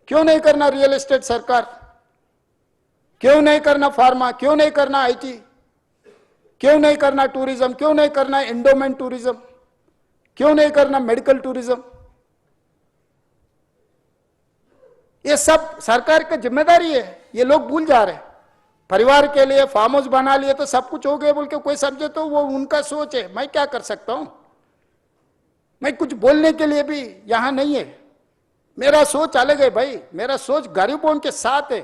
क्यों नहीं करना रियल एस्टेट सरकार? क्यों नहीं करना फार्मा? क्यों नहीं करना आईटी? क्यों नहीं करना टूरिज्म? क्यों नहीं करना एंडोमेंट टूरिज्म? क्यों नहीं करना मेडिकल टूरिज्म? ये सब सरकार की जिम्मेदारी है। ये लोग भूल जा रहे हैं। परिवार के लिए फार्म हाउस बना लिए तो सब कुछ हो गया बोल के कोई समझे तो वो उनका सोच है। मैं क्या कर सकता हूं? मैं कुछ बोलने के लिए भी यहां नहीं है। मेरा सोच अलग है भाई। मेरा सोच गरीबों के साथ है।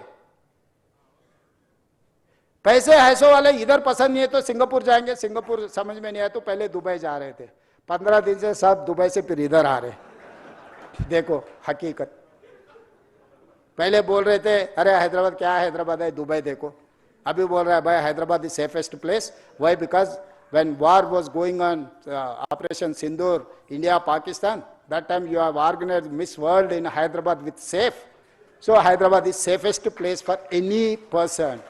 पैसे ऐसो वाले इधर पसंद नहीं है तो सिंगापुर जाएंगे, सिंगापुर समझ में नहीं आया तो पहले दुबई जा रहे थे, 15 दिन से सब दुबई से फिर इधर आ रहे। देखो हकीकत। पहले बोल रहे थे अरे हैदराबाद क्या है, हैदराबाद है, दुबई देखो। अभी बोल रहा है भाई Hyderabad is safest place. Why? Because when war was going on, Operation Sindoor, India, Pakistan, that time you have organized Miss World in Hyderabad with safe. So Hyderabad is safest place for any person.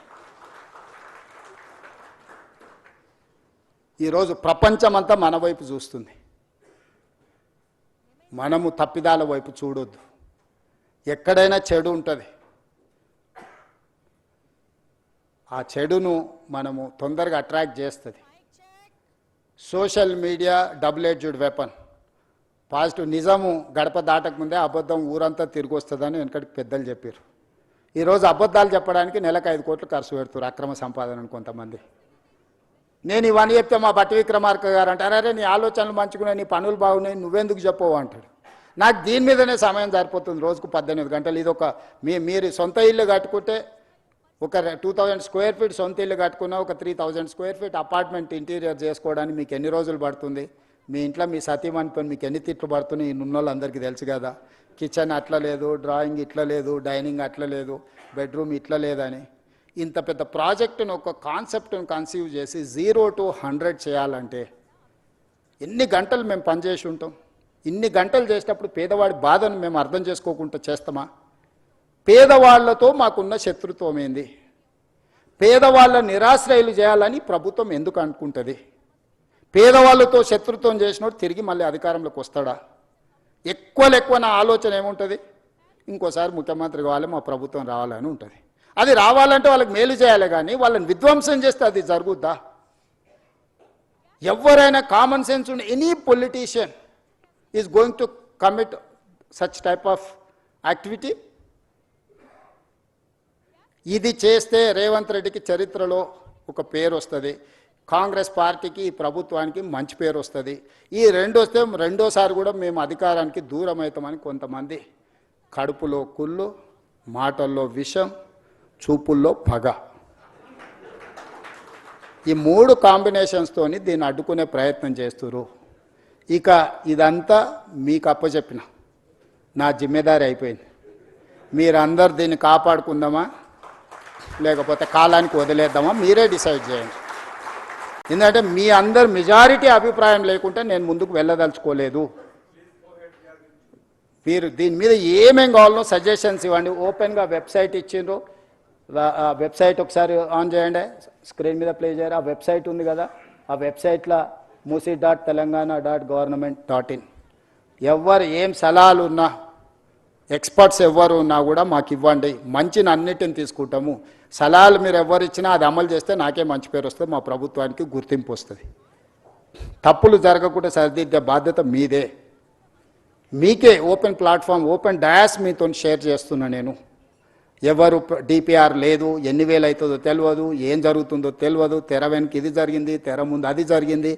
ఈ రోజు ప్రపంచమంతా మన వైపు చూస్తుంది. మనము తప్పిదాల వైపు చూడొద్దు. ఎక్కడైనా చెడు ఉంటుంది. ఆ చెడును మనము తొందరగా అట్రాక్ట్ చేస్తుంది. Social media double edged weapon. Positive నిజము గడప దాటక ముందే అబద్ధం ఊరంతా తిరిగి వస్తుందని వెనకటికి పెద్దలు చెప్పారు. ఈరోజు అబద్ధాలు చెప్పడానికి నెలకు 5 కోట్లు ఖర్చు పెడుతున్నారు అక్రమ సంపాదనను కొంతమంది. నేను ఇవన్నీ చెప్తే మా బట్టి విక్రమార్క గారు అంటారు అరే నీ ఆలోచనలు మంచుకున్నాయి, నీ పనులు బాగున్నాయి, నువ్వెందుకు చెప్పవు అంటాడు. నాకు దీని మీదనే సమయం సరిపోతుంది. రోజుకు 18 గంటలు. ఇది ఒక మీరు సొంత ఇల్లు కట్టుకుంటే ఒక 2000 స్క్వేర్ ఫీట్ సొంత ఇల్లు కట్టుకున్నా ఒక 3000 స్క్వేర్ ఫీట్ అపార్ట్మెంట్ ఇంటీరియర్ చేసుకోవడానికి మీకు ఎన్ని రోజులు పడుతుంది? మీ ఇంట్లో మీ సతీమణి పని మీకు ఎన్ని తిట్లు పడుతున్నాయి ఉన్న వాళ్ళందరికీ తెలుసు కదా. కిచెన్ అట్లా లేదు, డ్రాయింగ్ ఇట్లా లేదు, డైనింగ్ అట్లా లేదు, బెడ్రూమ్ ఇట్లా లేదని. ఇంత పెద్ద ప్రాజెక్టును ఒక కాన్సెప్ట్ను కన్సీవ్ చేసి 0 to 100 చేయాలంటే ఎన్ని గంటలు మేము పనిచేసి ఉంటాం? ఇన్ని గంటలు చేసేటప్పుడు పేదవాడి బాధను మేము అర్థం చేసుకోకుండా చేస్తామా? పేదవాళ్లతో మాకున్న శత్రుత్వం ఏంది? పేదవాళ్ళ నిరాశ్రయులు చేయాలని ప్రభుత్వం ఎందుకు అనుకుంటుంది? పేదవాళ్ళతో శత్రుత్వం చేసినోడు తిరిగి మళ్ళీ అధికారంలోకి వస్తాడా? ఎక్కువ నా ఆలోచన ఏముంటుంది? ఇంకోసారి ముఖ్యమంత్రి కావాలి, మా ప్రభుత్వం రావాలని ఉంటుంది. అది రావాలంటే వాళ్ళకి మేలు చేయాలి, కానీ వాళ్ళని విధ్వంసం చేస్తే అది జరుగుద్దా? ఎవరైనా కామన్ సెన్స్ ఉన్న any politician is going to commit such type of activity. ఇది చేస్తే రేవంత్ రెడ్డికి చరిత్రలో ఒక పేరు వస్తుంది, కాంగ్రెస్ పార్టీకి ఈ ప్రభుత్వానికి మంచి పేరు వస్తుంది. ఈ రెండు వస్తే రెండోసారి కూడా మేము అధికారానికి దూరం అవుతామని కొంతమంది కడుపులో కుళ్ళు, మాటల్లో విషం, చూపుల్లో పగ, ఈ 3 కాంబినేషన్స్తోని దీన్ని అడ్డుకునే ప్రయత్నం చేస్తున్నారు. ఇక ఇదంతా మీకు అప్పచెప్పిన నా జిమ్మేదారి అయిపోయింది. మీరందరు దీన్ని కాపాడుకుందామా లేకపోతే కాలానికి వదిలేద్దామా మీరే డిసైడ్ చేయండి. ఎందుకంటే మీ అందరు మెజారిటీ అభిప్రాయం లేకుంటే నేను ముందుకు వెళ్ళదలుచుకోలేదు. మీరు దీని మీద ఏమేం కావాలనో సజెషన్స్ ఇవ్వండి. ఓపెన్గా వెబ్సైట్ ఇచ్చిండ్రు, ఆ వెబ్సైట్ ఒకసారి ఆన్ చేయండి, స్క్రీన్ మీద ప్లే చేయరు. ఆ వెబ్సైట్ ఉంది కదా, ఆ వెబ్సైట్లో musi.telangana.government.in ఎవరు ఏం సలహాలు ఉన్నా ఎక్స్పర్ట్స్ ఎవ్వరు ఉన్నా కూడా మాకు ఇవ్వండి, మంచిని అన్నిటిని తీసుకుంటాము, సలహాలు మీరు ఎవరు ఇచ్చినా అది అమలు చేస్తే నాకే మంచి పేరు వస్తుంది, మా ప్రభుత్వానికి గుర్తింపు వస్తుంది. తప్పులు జరగకుండా సరిదిద్దే బాధ్యత మీదే. మీకే ఓపెన్ ప్లాట్ఫామ్, ఓపెన్ డయాస్ మీతో షేర్ చేస్తున్నా నేను. ఎవరు డిపిఆర్ లేదు, ఎన్ని వేలు అవుతుందో తెలియదు, ఏం జరుగుతుందో తెలియదు, తెర వెనక ఇది జరిగింది, తెర ముందు అది జరిగింది.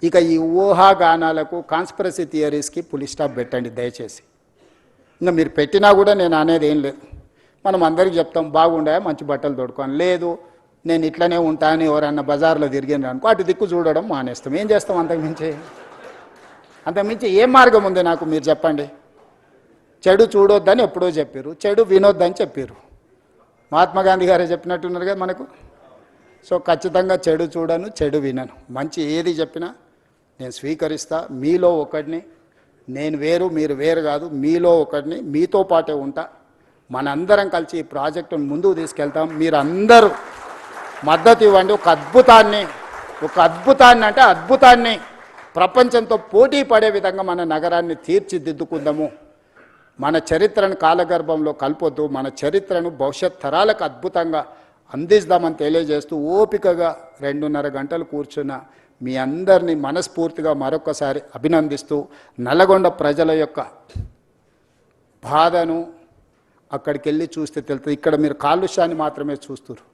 ఇక ఈ ఊహాగానాలకు, కాన్స్పిరసీ థియరీస్కి పులి స్టాప్ పెట్టండి దయచేసి. ఇంకా మీరు పెట్టినా కూడా నేను అనేది ఏం లేదు. మనం అందరికీ చెప్తాం బాగుండే మంచి బట్టలు తొడుకోని, లేదు నేను ఇట్లనే ఉంటాను ఎవరన్నా బజార్లో తిరిగిన అనుకో అటు దిక్కు చూడడం మానేస్తాం. ఏం చేస్తాం అంతకుమించి ఏం మార్గం ఉంది నాకు మీరు చెప్పండి. చెడు చూడొద్దని ఎప్పుడో చెప్పారు, చెడు వినొద్దని చెప్పారు. మహాత్మా గాంధీ గారే చెప్పినట్టున్నారు కదా మనకు. సో ఖచ్చితంగా చెడు చూడను, చెడు వినను. మంచి ఏది చెప్పినా నేను స్వీకరిస్తా. మీలో ఒకడిని, నేను వేరు మీరు వేరు కాదు, మీలో ఒకడిని, మీతో పాటే ఉంటా. మనందరం కలిసి ఈ ప్రాజెక్టును ముందుకు తీసుకెళ్తాం. మీరు అందరూ మద్దతు ఇవ్వండి. ఒక అద్భుతాన్ని అంటే అద్భుతాన్ని ప్రపంచంతో పోటీ పడే విధంగా మన నగరాన్ని తీర్చిదిద్దుకుందాము. మన చరిత్రను కాలగర్భంలో కలపొద్దు, మన చరిత్రను భవిష్యత్ తరాలకు అద్భుతంగా అందిస్తామని తెలియజేస్తూ ఓపికగా 2.5 గంటలు కూర్చున్న మీ అందరినీ మనస్ఫూర్తిగా మరొకసారి అభినందిస్తూ, నల్లగొండ ప్రజల యొక్క బాధను అక్కడికి వెళ్ళి చూస్తే తెలుస్తుంది. ఇక్కడ మీరు కాలుష్యాన్ని మాత్రమే చూస్తున్నారు.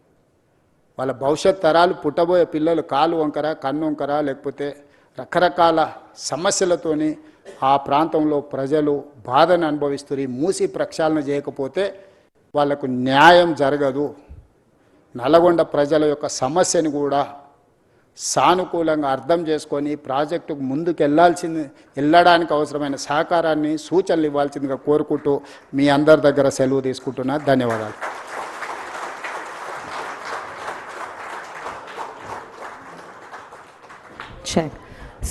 వాళ్ళ భవిష్యత్ తరాలు, పుట్టబోయే పిల్లలు కాలు వంకర, కన్ను వంకర, లేకపోతే రకరకాల సమస్యలతోని ఆ ప్రాంతంలో ప్రజలు బాధను అనుభవిస్తారు. ఈ మూసి ప్రక్షాళన చేయకపోతే వాళ్లకు న్యాయం జరగదు. నల్లగొండ ప్రజల యొక్క సమస్యను కూడా సానుకూలంగా అర్థం చేసుకొని ప్రాజెక్టుకు ముందుకు వెళ్ళడానికి అవసరమైన సహకారాన్ని, సూచనలు ఇవ్వాల్సిందిగా కోరుకుంటూ మీ అందరి దగ్గర సెలవు తీసుకుంటున్నా. ధన్యవాదాలు. Check.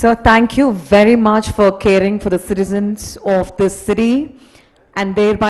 So thank you very much for caring for the citizens of this city and thereby